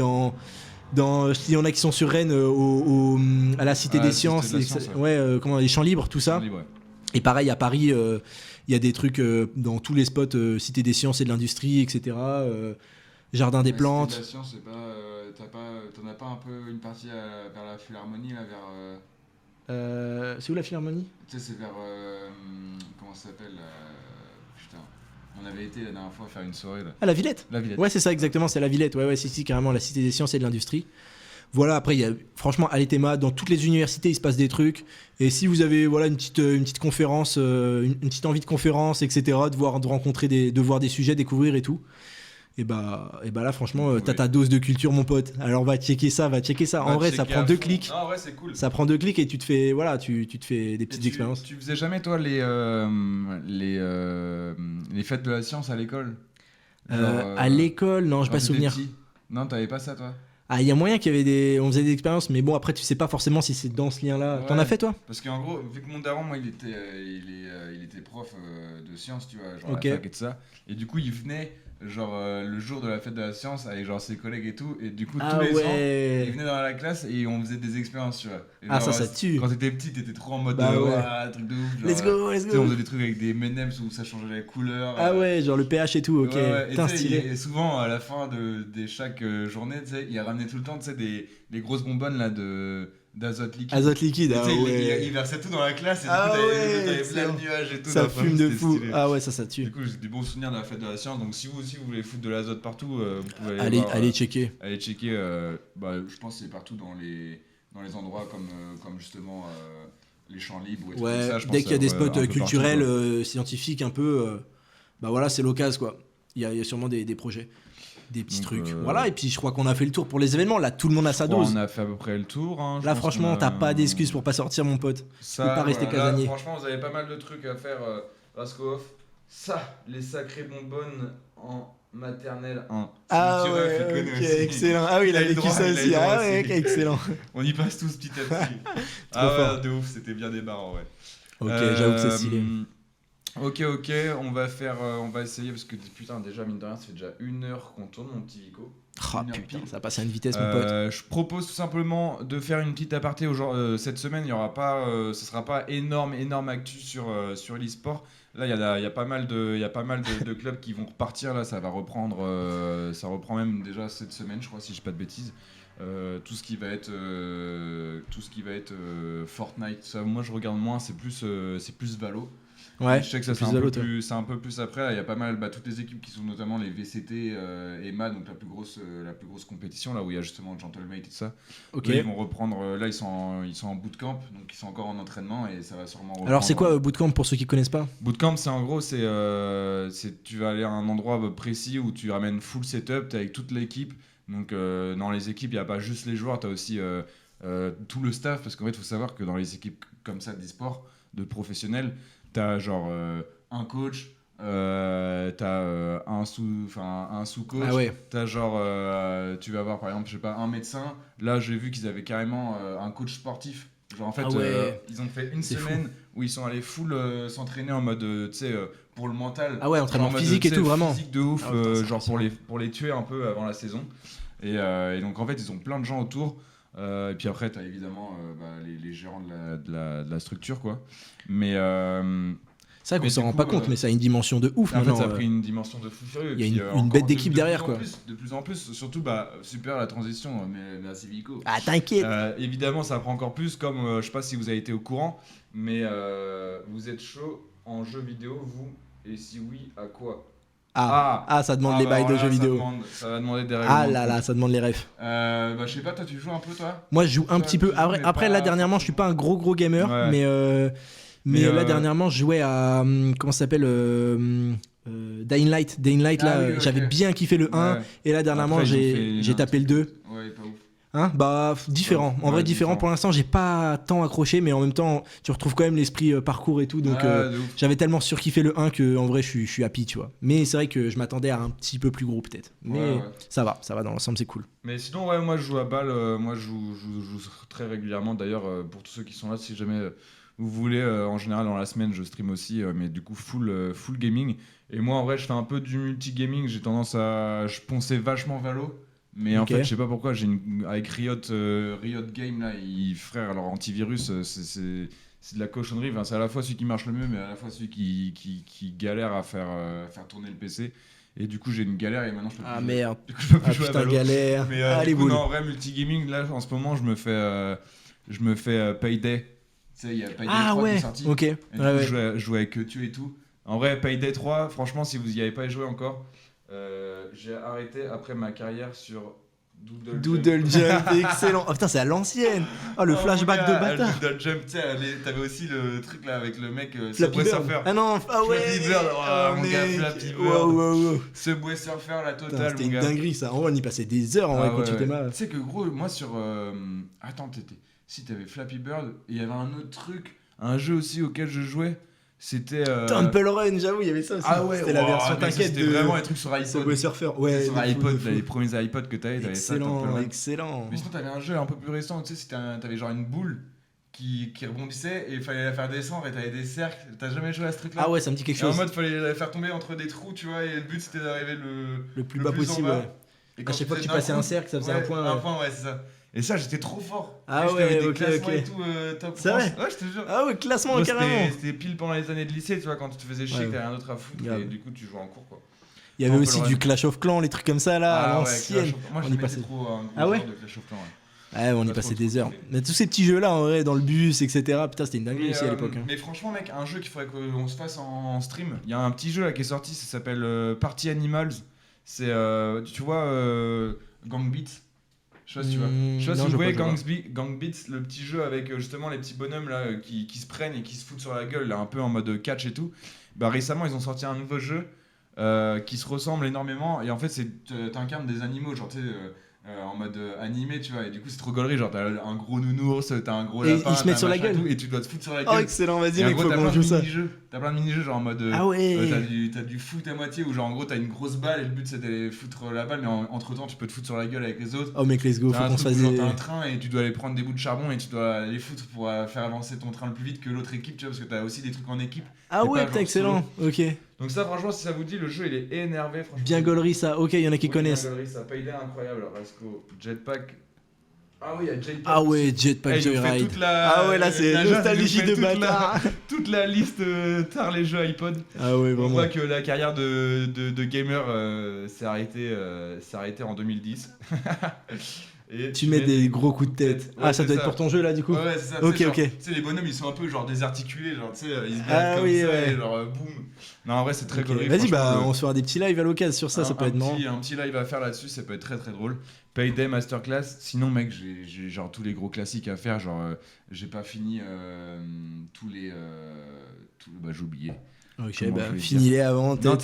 s'il y en a qui sont sur Rennes, à la Cité des Sciences, les Champs Libres, tout ça. Et pareil, à Paris, il y a des trucs dans tous les spots, Cité des Sciences et de l'Industrie, etc. Jardin des Plantes. Cité de la Science, c'est pas, t'en as pas un peu une partie vers la Philharmonie, là, vers... c'est où la Philharmonie ? Tu sais, c'est vers... comment ça s'appelle putain. On avait été la dernière fois faire une soirée là. Ah, la Villette. Ouais, c'est ça exactement, c'est la Villette. Ouais, si, carrément, la Cité des Sciences et de l'Industrie. Voilà, après, franchement, à l'ETMA, dans toutes les universités, il se passe des trucs. Et si vous avez une petite conférence, une petite envie de conférence, etc., de rencontrer, de voir des sujets, découvrir et tout, et bah là, franchement, t'as ta dose de culture, mon pote. Alors, va checker ça. En vrai, ça prend 2 clics. Non, en vrai, c'est cool. Ça prend 2 clics et tu te fais des petites expériences. Tu faisais jamais, toi, les fêtes de la science à l'école à l'école, non, j'ai pas souvenir. Non, t'avais pas ça, toi? Ah, il y a moyen qu'il y avait on faisait des expériences, mais bon, après, tu sais pas forcément si c'est dans ce lien-là. Ouais. T'en as fait, toi? Parce qu'en gros, vu que mon daron, moi, il était prof de sciences, tu vois, genre Ok. à la fac et tout ça. Et du coup, il venait, genre, le jour de la fête de la science avec, genre, ses collègues et tout. Et du coup, Ah tous les ans, ouais. il venait dans la classe et on faisait des expériences, tu vois. Et Ah, genre, ça tue. Quand t'étais petit, t'étais trop en mode, Bah ouais. ouah, truc de ouf. Genre, Let's go, let's tu sais, go. on faisait des trucs avec des M&M's où ça changeait la couleur. Ah ouais, genre le pH et tout, ok. Ouais, ouais. Putain, Et tu sais, stylé. et souvent, à la fin de chaque journée, tu sais, il ramenait tout le temps, tu sais, des grosses bonbonnes là d'azote liquide. Azote liquide, Et tu ah sais, ouais. il versait tout dans la classe et Ah du coup, ouais, t'avais plein excellent. de nuages et tout. Ça non, fume franchement, de c'était fou. stylé. Ah ouais, ça tue. Du coup, j'ai des bons souvenirs de la fête de la science. Donc, si vous aussi vous voulez foutre de l'azote partout, vous pouvez Allez, voir, allez checker. Allez checker. Je pense que c'est partout dans les endroits comme justement les champs libres ou des trucs Ouais, comme ça. Je pense dès qu'il y a que des ça va spots un peu culturels, partout, quoi. scientifiques un peu, bah voilà, c'est l'occasion quoi. Il y a sûrement des projets, des petits Donc, trucs. Voilà, et puis je crois qu'on a fait le tour pour les événements. Là, tout le monde a sa Je crois dose. On a fait à peu près le tour. Hein. Je Là, pense franchement, qu'on a- t'as pas d'excuses pour pas sortir, mon pote. Tu peux pas rester voilà, là, casanier. franchement, vous avez pas mal de trucs à faire, Raskov. Ça, les sacrées bonbonnes en maternelle 1. Ah Si tu rêves, ouais, il connaît ok, aussi. excellent. Ah oui, il a eu vécu droit, ça il a aussi. eu droit Ah ouais, aussi. ok, excellent. On y passe tous petit à petit. Trop fort. Ouais, de ouf, c'était bien débarrant, ouais. Ok, j'avoue que c'est stylé. Ok, on va essayer parce que putain, déjà, mine de rien, ça fait déjà 1 heure qu'on tourne, mon petit Vico. Ah putain, ça passe à une vitesse, mon pote. Je propose tout simplement de faire une petite aparté cette semaine. Il y aura pas, ce sera pas énorme actu sur l'e-sport. Là, il y a pas mal de clubs qui vont repartir. Là, ça va reprendre. Ça reprend même déjà cette semaine, je crois, si je dis pas de bêtises. Tout ce qui va être Fortnite. Ça, moi, je regarde moins. C'est plus Valo. Ouais, Je sais que ça plus c'est Valo, toi. c'est un peu plus après. Il y a pas mal, toutes les équipes qui sont notamment les VCT et MA, donc la plus grosse compétition là où il y a justement Gentlemate et tout ça. Ok. Eux, ils vont reprendre. Là, ils sont en bootcamp, donc ils sont encore en entraînement et ça va sûrement reprendre. Alors, c'est quoi bootcamp pour ceux qui connaissent pas? Bootcamp, c'est en gros, c'est tu vas aller à un endroit précis où tu ramènes full setup, t'es avec toute l'équipe. Donc dans les équipes, il y a pas juste les joueurs, t'as aussi tout le staff, parce qu'en fait, il faut savoir que dans les équipes comme ça d'e-sport, de professionnels, t'as genre un coach, t'as un sous-coach, Ah ouais. t'as genre, tu vas avoir par exemple, je sais pas, un médecin. Là, j'ai vu qu'ils avaient carrément un coach sportif. Genre en fait, Ah ouais. ils ont fait une C'est semaine où ils sont allés full s'entraîner en mode, tu sais, pour le mental. Ah ouais, entraînement En mode, physique et tu sais, tout, vraiment. Physique de ouf, Ah, putain, c'est genre pour les tuer un peu avant la saison. Et donc en fait, ils ont plein de gens autour. Et puis après, tu as évidemment les gérants de la structure, quoi. Mais C'est vrai qu'on s'en rend pas compte, mais ça a une dimension de ouf en fait, maintenant. ça a pris une dimension de fou furieux. Il y a Et puis, une encore bête d'équipe de derrière, plus en quoi. plus, de plus en plus, surtout, super la transition, mais merci Vico. Ah, t'inquiète. Évidemment, ça prend encore plus, comme je sais pas si vous avez été au courant, mais vous êtes chaud en jeu vidéo, vous? Et si oui, à quoi? Ça demande les bails de alors jeux là, vidéo. Ça va demander des règlements. Ah là là, ça demande les refs. Je sais pas, toi tu joues un peu, toi? Moi, je joue un petit peu. mais Après, pas- là, dernièrement, je suis pas un gros gamer, Ouais. mais Mais, là, dernièrement, je jouais à. Comment ça s'appelle Dying Light. Dying Light, Ah là, oui, ok. j'avais bien kiffé le 1, Ouais. et là, dernièrement, Après, ils ont j'ai fait tapé le 2. Ouais, pas ouf. Hein, différent. En Ouais, vrai, différent. Pour l'instant, j'ai pas tant accroché, mais en même temps, tu retrouves quand même l'esprit parcours et tout. Donc, De ouf. j'avais tellement surkiffé le 1 que, en vrai, je suis happy, tu vois. Mais c'est vrai que je m'attendais à un petit peu plus gros, peut-être. Mais Ouais. ça va dans l'ensemble, c'est cool. Mais sinon, ouais, moi je joue à balle, moi je joue très régulièrement. D'ailleurs, pour tous ceux qui sont là, si jamais vous voulez, en général dans la semaine, je stream aussi, mais du coup full gaming. Et moi en vrai, je fais un peu du multi-gaming, j'ai tendance à. Je ponçais vachement Valo. Mais en Ok. fait, je sais pas pourquoi, avec Riot Game, là, frère, leur antivirus, c'est de la cochonnerie. Enfin, c'est à la fois celui qui marche le mieux, mais à la fois celui qui galère à faire tourner le PC. Et du coup, j'ai une galère et maintenant je peux plus Ah jouer. merde. Du coup, je peux plus Ah jouer à putain, Valo. galère. Mais Ah, du les coup, boules. non, en vrai, multigaming, là, en ce moment, je me fais Payday. Tu sais, il y a Payday 3 qui ouais, est sorti. ok. Et du Ouais, coup, ouais. je jouais avec tu et tout. En vrai, Payday 3, franchement, si vous y avez pas joué encore, j'ai arrêté après ma carrière sur Doodle Jump, excellent. Oh putain, c'est à l'ancienne. Oh, le flashback de bâtard. Doodle Jump, tu sais, t'avais aussi le truc là avec le mec Flappy Subway Bird. Surfer. Ah non, ah ouais. Flappy Bird, oh, mon gars, mec. Flappy Bird. Wow. Subway Surfer, la Putain, totale, c'était mon une gars. dinguerie ça. En vrai, on y passait des heures en vrai quand tu étais mal. Tu sais que gros, moi sur. Attends, si t'avais Flappy Bird, et il y avait un autre truc, un jeu aussi auquel je jouais. C'était. Temple Run, j'avoue, il y avait ça aussi. Ah ouais, c'était la version t'inquiète c'était vraiment les trucs sur iPod. Subway Surfer, ouais. Sur iPod, les premiers iPods que t'avais ça, Temple Run. Excellent. Mais sinon, t'avais un jeu un peu plus récent, tu sais, t'avais genre une boule qui rebondissait et il fallait la faire descendre et t'avais des cercles. T'as jamais joué à ce truc-là? Ah ouais, ça me dit quelque chose. En mode, fallait la faire tomber entre des trous, tu vois, et le but c'était d'arriver le plus bas possible. Ouais. Et à chaque fois que tu passais un cercle, ça faisait un point. Un point, ouais, c'est ça. Et ça, j'étais trop fort. Ah ouais, des ok. Et tout, top c'est France. vrai? Ouais, je te jure. Ah ouais, classement carrément. C'était pile pendant les années de lycée, tu vois, quand tu te faisais chier, que t'avais rien d'autre à foutre, et du coup, tu jouais en cours, quoi. Il y avait aussi du Clash of Clans, les trucs comme ça, là, à l'ancienne. Moi, je passais trop un gros joueur de Clash of Clans, ouais, on y passait des heures. Mais tous ces petits jeux-là, en vrai, dans le bus, etc. Putain, c'était une dinguerie aussi à l'époque. Mais franchement, mec, un jeu qu'il faudrait qu'on se fasse en stream. Il y a un petit jeu là qui est sorti, ça s'appelle Party Animals. C'est, tu vois, Gang Beats. Je sais pas si tu vois. Je sais pas si vous voyez Gang Beats, le petit jeu avec justement les petits bonhommes là qui se prennent et qui se foutent sur la gueule, là, un peu en mode catch et tout. Bah récemment, ils ont sorti un nouveau jeu qui se ressemble énormément. Et en fait, t'incarnes des animaux, genre tu sais. En mode animé, tu vois, et du coup c'est trop gaulerie, genre t'as un gros nounours, t'as un gros lapin, ils se mettent sur la gueule et tu dois te foutre sur la gueule. Oh excellent, vas-y mec, faut qu'on joue ça. T'as plein de mini-jeux genre en mode ah ouais. t'as du foot à moitié où genre en gros t'as une grosse balle et le but c'est de foutre la balle mais entre temps tu peux te foutre sur la gueule avec les autres. Oh mec, let's go, faut qu'on se fasse des... T'as un train et tu dois aller prendre des bouts de charbon et tu dois les foutre pour faire avancer ton train le plus vite que l'autre équipe, tu vois, parce que t'as aussi des trucs en équipe. Ah ouais, t'as excellent, ok. Donc ça franchement si ça vous dit, le jeu il est énervé franchement. Bien gaulerie ça, ok, il y en a qui connaissent. Bien gaulerie ça, Payday incroyable, Rasco, Jetpack. Ah oui, il y a Jetpack. Ah ouais, Jetpack Joyride. Ah ouais, là c'est nostalgie de bâtard. Toute la liste tard les jeux iPod. Ah ouais, vraiment. On voit que la carrière de gamer s'est arrêtée en 2010. Et tu mets des gros coups de tête. Ouais, ça doit être pour ton jeu là du coup. Ouais, c'est ça. Ok, genre, ok. Tu sais, les bonhommes ils sont un peu genre désarticulés, genre tu sais, ils se battent comme ça et genre boum. Non, en vrai, c'est très cool. Vas-y, bah on se fera des petits lives à l'occasion sur ça, ça peut être marrant. Un petit live à faire là-dessus, ça peut être très très drôle. Payday Masterclass. Sinon, mec, j'ai genre tous les gros classiques à faire. Genre, j'ai pas fini tous les. Bah, j'ai oublié. Ok, bah finis-les avant. Non,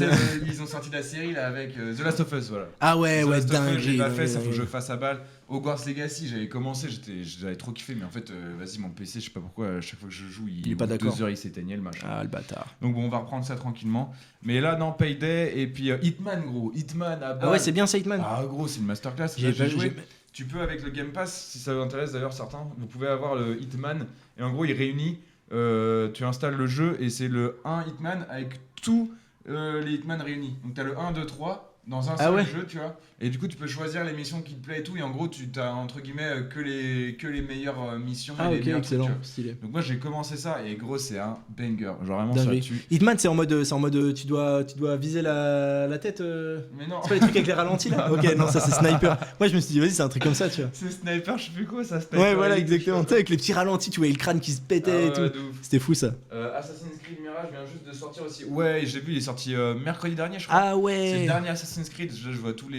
ils ont sorti la série là avec The Last of Us, voilà. Ah ouais, ouais, dingue. J'ai pas fait, ça faut que je fasse à balle. Hogwarts Legacy, j'avais commencé, j'avais trop kiffé, mais en fait, vas-y, mon PC, je sais pas pourquoi, à chaque fois que je joue, il est pas d'accord. 2 heures, il s'éteignait le machin. Ah, le bâtard. Donc bon, on va reprendre ça tranquillement. Mais là, non, Payday et puis Hitman, gros. Hitman à balle. Ah ouais, c'est bien ça, Hitman. Ah, gros, c'est une masterclass. J'ai joué. Tu peux, avec le Game Pass, si ça vous intéresse d'ailleurs certains, vous pouvez avoir le Hitman. Et en gros, il réunit, tu installes le jeu et c'est le 1 Hitman avec tous les Hitman réunis. Donc t'as le 1, 2, 3 dans un seul jeu, tu vois. Et du coup, tu peux choisir les missions qui te plaisent et tout. Et en gros, tu as entre guillemets que les meilleures missions. Ah, et les ok, meilleurs excellent, trucs, stylé. Donc moi, j'ai commencé ça et gros, c'est un banger. Genre vraiment, dinguerie. ça tue. Hitman, c'est en mode tu dois viser la tête. Mais non. C'est pas les trucs avec les ralentis là. Ok, non, ça c'est Sniper. Moi, je me suis dit, vas-y, c'est un truc comme ça, tu vois. C'est Sniper, je sais plus quoi ça. Sniper, ouais, voilà, exactement. Tu sais, avec les petits ralentis, tu voyais le crâne qui se pétait et tout. C'était fou ça. Assassin's Creed Mirage vient juste de sortir aussi. Ouais, j'ai vu, il est sorti mercredi dernier, je crois. Ah ouais. C'est le dernier Assassin's Creed. Je vois tous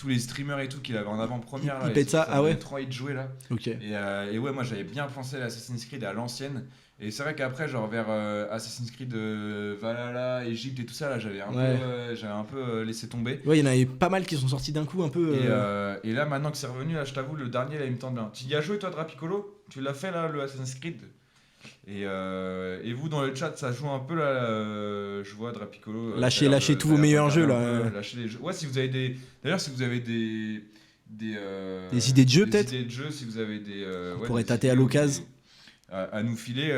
les streamers et tout qu'il avait en avant-première. Ils pètent ça, ah ouais. Trop envie de jouer là. Ok. Et ouais, moi j'avais bien pensé à l'Assassin's Creed à l'ancienne. Et c'est vrai qu'après, genre vers Assassin's Creed Valhalla, Égypte et tout ça, là j'avais un peu laissé tomber. Ouais, il y en avait pas mal qui sont sortis d'un coup un peu. Et là, maintenant que c'est revenu, là je t'avoue, le dernier là il me tente bien. Tu y as joué toi, Drapicolo? Tu l'as fait là, le Assassin's Creed? Et vous dans le chat, ça joue un peu là, je vois Drapicolo. Lâchez tous vos meilleurs jeux là. Lâchez les jeux. Ouais, si vous avez des. D'ailleurs, si vous avez des idées de jeu peut-être. Des idées de jeu, si vous avez des. On pourrait tâter à l'occasion. À nous filer,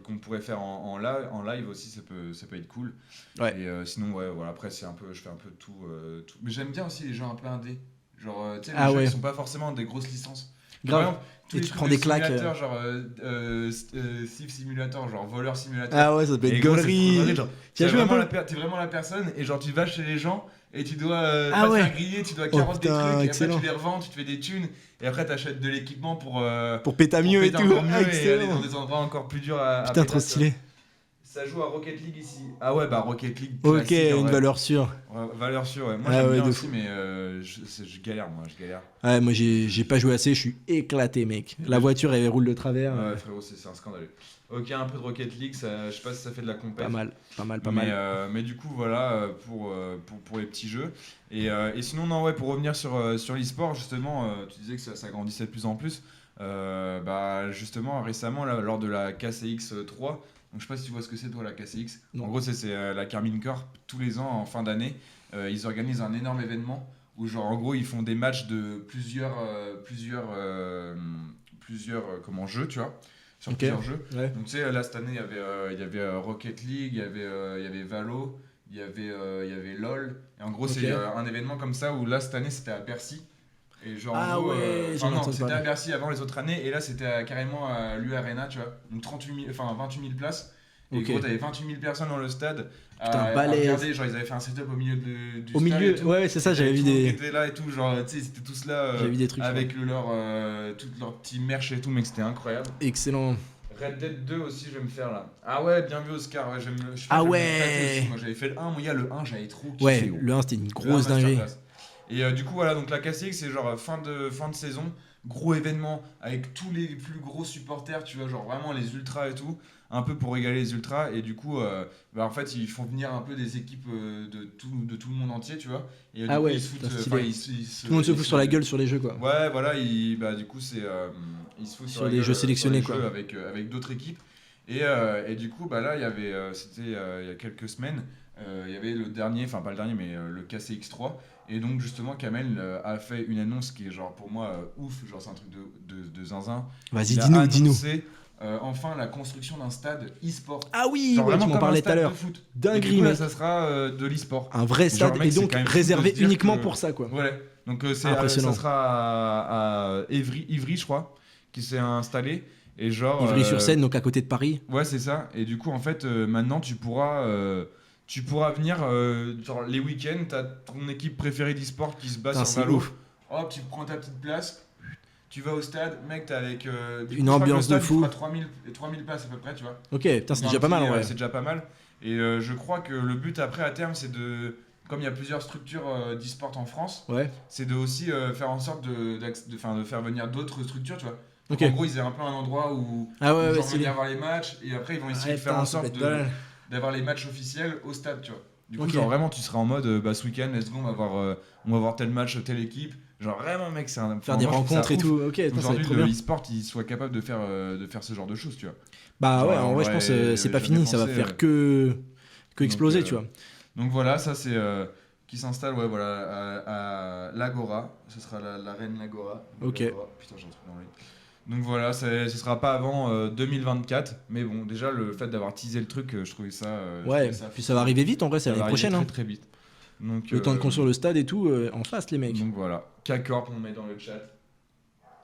qu'on pourrait faire en live aussi, ça peut être cool. Ouais. Et sinon, ouais, voilà, après, je fais un peu de tout. Mais j'aime bien aussi les jeux un peu indés. Genre, tu sais, les jeux qui sont pas forcément des grosses licences. Grave. Par exemple, et tu prends des claques. Genre Thief Simulator, genre voleur simulator. Ah ouais, ça peut être gaulerie. T'es vraiment la personne et genre tu vas chez les gens et tu dois faire griller, tu dois carotte des trucs, excellent. Et après tu les revends, tu te fais des thunes et après t'achètes de l'équipement pour péter mieux et tout. Et aller dans des endroits encore plus durs à putain, trop stylé. Ça joue à Rocket League ici. Ah ouais, bah Rocket League. Ok, une valeur sûre. Ouais, valeur sûre, ouais. Moi j'aime bien aussi, mais je galère, je galère. Ouais, moi j'ai pas joué assez, je suis éclaté, mec. La voiture elle roule de travers. Ouais, frérot, c'est un scandale. Ok, un peu de Rocket League, ça, je sais pas si ça fait de la compète. Pas mal. Mais du coup, voilà, pour les petits jeux. Et sinon, non, ouais, pour revenir sur l'e-sport, justement, tu disais que ça grandissait de plus en plus. Bah, justement, récemment, là, lors de la KCX 3, Donc je sais pas si tu vois ce que c'est toi la KCX. Non. En gros c'est la Carmine Corp. Tous les ans en fin d'année, ils organisent un énorme événement où genre en gros ils font des matchs de plusieurs jeux, tu vois, sur plusieurs jeux. Ouais. Donc tu sais là cette année il y avait Rocket League, il y avait Valo, il y avait LOL. Et en gros c'est un événement comme ça où là cette année c'était à Bercy. Et genre en gros, c'était à Bercy avant les autres années et là c'était carrément à l'U-Arena, tu vois. Donc 28 000 places. Et gros, t'avais 28 000 personnes dans le stade. Putain, à regarder, genre ils avaient fait un setup au milieu du au stade. Milieu, ouais, c'est ça, j'avais vu des. Ils étaient là et tout, genre, tu sais, ils étaient tous là J'avais vu des trucs, avec tout leur petit merch et tout, mec, c'était incroyable. Excellent. Red Dead 2 aussi, je vais me faire là. Ah ouais, bien vu Oscar, ouais, moi j'avais fait le 1, moi, le 1, j'avais trop kiffé. Ouais, le 1 c'était une grosse dinguerie. Et du coup, voilà, donc la KCX, c'est genre fin de saison, gros événement avec tous les plus gros supporters, tu vois, genre vraiment les ultras et tout. Un peu pour régaler les ultras et du coup en fait ils font venir un peu des équipes de tout le monde entier, tu vois, et ah ouais, ils se foutent, tout le monde se fout sur la gueule sur les jeux, quoi. Ouais, voilà, du coup c'est ils se foutent sur les jeux sélectionnés, quoi, avec d'autres équipes et du coup là il y avait c'était il y a quelques semaines, il y avait le dernier, enfin pas le dernier mais le KCX3, et donc justement Kamel a fait une annonce qui est genre pour moi ouf, genre c'est un truc de zinzin. Vas-y, dis-nous. Enfin la construction d'un stade e-sport. Ah oui, ouais, tu m'en parlais tout à l'heure. Dinguerie, mais ça sera de l'e-sport. Un vrai stade, et donc réservé uniquement pour ça, quoi. Ouais. Donc ça sera à Ivry, je crois, qui s'est installé. Et genre Ivry-sur-Seine, donc à côté de Paris. Ouais, c'est ça. Et du coup, en fait, maintenant, tu pourras venir genre les week-ends. T'as ton équipe préférée d'e-sport qui se bat sur Valo. Hop, tu prends ta petite place. Tu vas au stade, mec, t'es avec une ambiance de fou. 3000 places à peu près, tu vois. Ok, putain, c'est déjà pas mal, en vrai. C'est déjà pas mal. Et je crois que le but après, à terme, c'est de. Comme il y a plusieurs structures d'e-sport en France, c'est de aussi faire en sorte de faire venir d'autres structures, tu vois. Donc, en gros, ils aient un peu un endroit où ils vont venir voir les matchs, et après, ils vont essayer de faire en sorte d'avoir les matchs officiels au stade, tu vois. Du coup, genre vraiment, tu seras en mode, ce week-end, let's go, on va voir tel match, telle équipe. Genre vraiment, mec, c'est faire des rencontres et tout. Ok, aujourd'hui le e-sport il soit capable de faire ce genre de choses, tu vois. Bah genre, ouais, en vrai je pense c'est pas fini, ça va faire que exploser, tu vois. Donc voilà, ça c'est qui s'installe, ouais, voilà, à l'Agora. Ce sera l'arène l'Agora. Ok. Putain, j'ai un truc dans l'œil. Donc voilà, ce sera pas avant 2024, mais bon, déjà le fait d'avoir teasé le truc, je trouvais ça. Puis ça va arriver vite, en vrai, c'est l'année prochaine. Très très vite. Donc, le temps de construire le stade et tout, en face, les mecs. Donc voilà, K-Corp, on met dans le chat.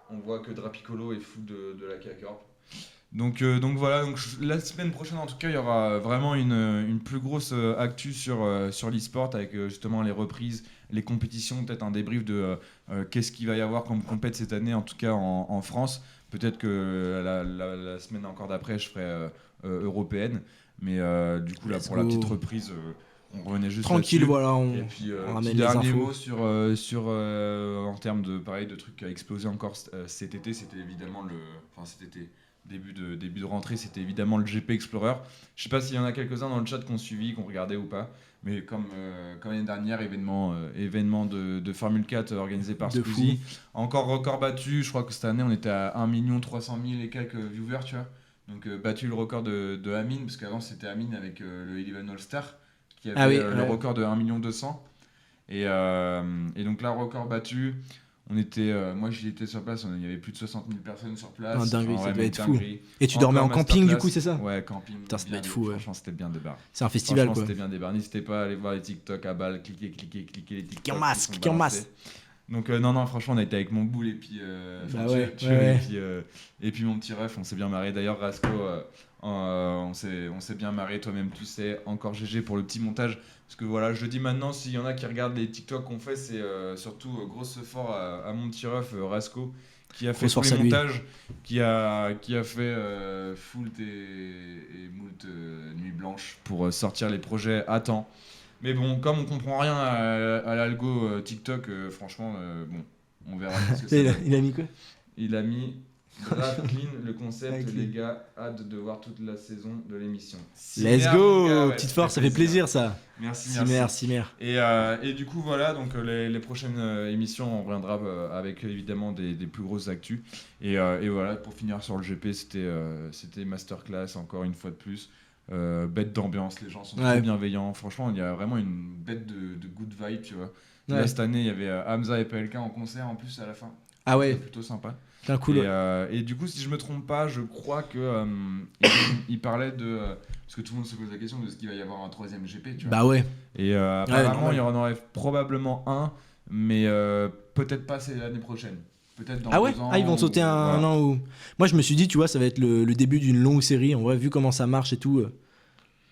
On voit que Drapicolo est fou de la K-Corp. Donc voilà, donc la semaine prochaine en tout cas, il y aura vraiment une plus grosse actu sur l'e-sport avec justement les reprises, les compétitions, peut-être un débrief de qu'est-ce qu'il va y avoir comme compète cette année, en tout cas en France. Peut-être que la semaine encore d'après, je ferai européenne. Mais du coup, là, pour la petite reprise... on revenait juste tranquille, voilà, et puis on ramène les dernier infos mot sur en termes de trucs qui a explosé encore cet été, c'était évidemment début de rentrée, c'était évidemment le GP Explorer. Je sais pas s'il y en a quelques-uns dans le chat qui ont suivi, qui ont regardé ou pas, mais comme l'année dernière, événement de Formule 4 organisé par Squeezie, encore record battu. Je crois que cette année on était à 1 300 000 et quelques viewers, tu vois, donc battu le record de Amine, parce qu'avant c'était Amine avec le Eleven All Star qui avait le record de 1 200 000. Et donc là, record battu. On était, moi j'y étais sur place, il y avait plus de 60 000 personnes sur place. Dinguerie, ça devait être fou. Et tu dormais en camping du coup, c'est ça? Ouais, camping. Putain, ça devait être fou. Franchement, c'était bien de barre. C'est un festival, quoi. C'était bien de barre. N'hésitez pas à aller voir les TikTok à balle, cliquez les TikTok. Qui en masse. Donc non, franchement, on a été avec mon boule et puis et puis mon petit ref, on s'est bien marré. D'ailleurs, Rasco, on s'est bien marré, toi-même tu sais. Encore GG pour le petit montage, parce que voilà, je le dis maintenant, s'il y en a qui regardent les TikTok qu'on fait, c'est surtout grosse fort à mon petit ref Rasco, qui a fait tous les montages, qui a fait foult et moult nuit blanche pour sortir les projets à temps. Mais bon, comme on comprend rien à l'algo TikTok, franchement, bon, on verra ce que ça il a mis quoi? Il a mis Grave clean, le concept, les gars, hâte de voir toute la saison de l'émission. Let's go, petite force, ça fait plaisir ça. Merci. Et du coup voilà, donc les prochaines émissions on reviendra avec évidemment des plus grosses actus. Et voilà, pour finir sur le GP, c'était masterclass encore une fois de plus. Bête d'ambiance, les gens sont très bienveillants. Franchement, il y a vraiment une bête de good vibe, tu vois. Là cette année, il y avait Hamza et PLK en concert en plus à la fin. Ah ouais. C'était plutôt sympa. Cool. Et du coup, si je me trompe pas, je crois que il parlait de parce que tout le monde se pose la question de ce qu'il va y avoir un 3e GP, tu vois. Bah ouais. Et apparemment, il y en aurait probablement un, mais peut-être pas c'est l'année prochaine. Peut-être dans 2 ans. Ils vont sauter un an où. Moi, je me suis dit, tu vois, ça va être le début d'une longue série. En vrai, vu comment ça marche et tout.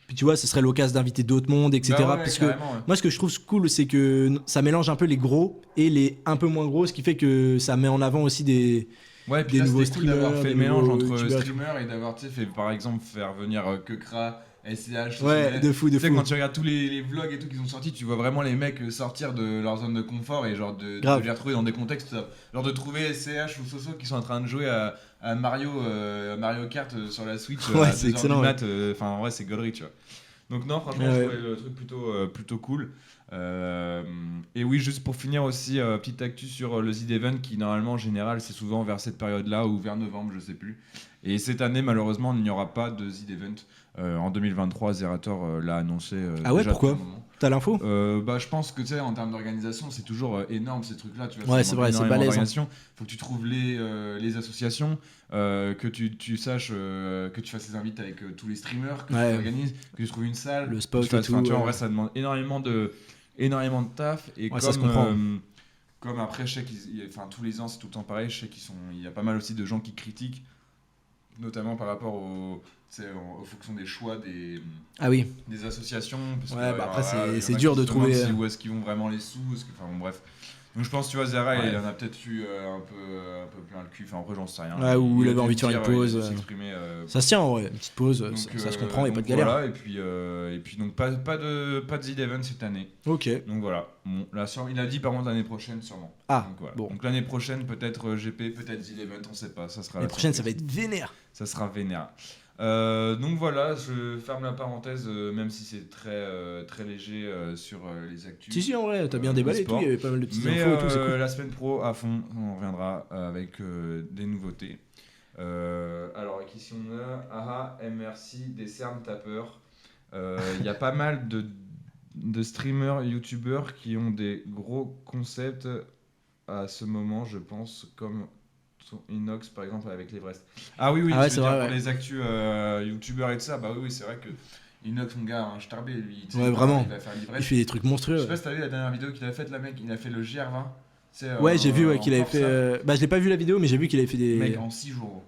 Puis tu vois, ce serait l'occasion d'inviter d'autres mondes, etc. Parce que moi, ce que je trouve cool, c'est que ça mélange un peu les gros et les un peu moins gros, ce qui fait que ça met en avant aussi des nouveaux streamers. Cool d'avoir fait le mélange entre streamers et d'avoir fait, par exemple, faire venir Kekra, SCH. Ouais, de fou. Quand tu regardes tous les vlogs et tout qui sont sortis, tu vois vraiment les mecs sortir de leur zone de confort et genre de les retrouver dans des contextes, genre de trouver SCH ou Soso qui sont en train de jouer à Mario Kart sur la Switch à 2h du mat. Enfin, en vrai, c'est gaulerie, tu vois. Donc non, franchement, je trouvais le truc plutôt cool. Et oui, juste pour finir aussi, petite actu sur le Z Event qui normalement en général c'est souvent vers cette période-là ou vers novembre, je sais plus. Et cette année malheureusement il n'y aura pas de Z Event. En 2023, Zerator l'a annoncé. Ah ouais, pourquoi ? T'as l'info ? Je pense que tu sais, en termes d'organisation, c'est toujours énorme ces trucs-là. Tu vois, ouais, c'est vrai, c'est balèze. Faut que tu trouves les associations, que tu saches que tu fasses des invites avec tous les streamers, que tu organises, que tu trouves une salle, le spot et tout. Tu vois, en vrai, ça demande énormément de taf. Et ça se comprend. Comme après, je sais tous les ans, c'est tout le temps pareil. Je sais il y a pas mal aussi de gens qui critiquent, notamment par rapport aux fonctions des choix des associations. Parce que, après, c'est dur de trouver. Où est-ce qu'ils vont vraiment les sous bref. Donc je pense, tu vois, Zara, il en a peut-être eu un peu plein le cul. Enfin, après, j'en sais rien. Ouais, ou il avait envie de faire une pause. Ça se tient, en vrai. Une petite pause, donc, ça se comprend, il n'y a pas de galère. Voilà, et puis donc, pas de Z Event cette année. Ok. Donc voilà. Bon, là, il a dit par contre l'année prochaine, sûrement. Ah, donc, voilà. bon. Donc l'année prochaine, peut-être GP, peut-être Z Event, on sait pas. Ça sera l'année prochaine, ça va être vénère. Ça sera vénère. Donc voilà, je ferme la parenthèse, même si c'est très léger sur les actus. Si, en vrai, t'as bien déballé et tout, il y avait pas mal de petites infos et tout, c'est cool. La semaine pro, à fond, on reviendra avec des nouveautés. Alors, qui sont là ? Aha, MRC, des cernes tapeurs. Il y a pas mal de streamers, youtubeurs qui ont des gros concepts à ce moment, je pense, comme Inox par exemple avec l'Everest. Ah oui, c'est vrai, pour les actus youtubeurs et tout ça, bah oui, c'est vrai que Inox, mon gars, un starbé, lui, vraiment. Il va faire l'Everest. Il fait des trucs monstrueux. Je sais pas si t'as vu la dernière vidéo qu'il a faite, là, mec, il a fait le GR20. Ouais, j'ai vu qu'il avait fait. Je l'ai pas vu la vidéo, mais j'ai vu qu'il avait fait des. Mec, en 6 jours.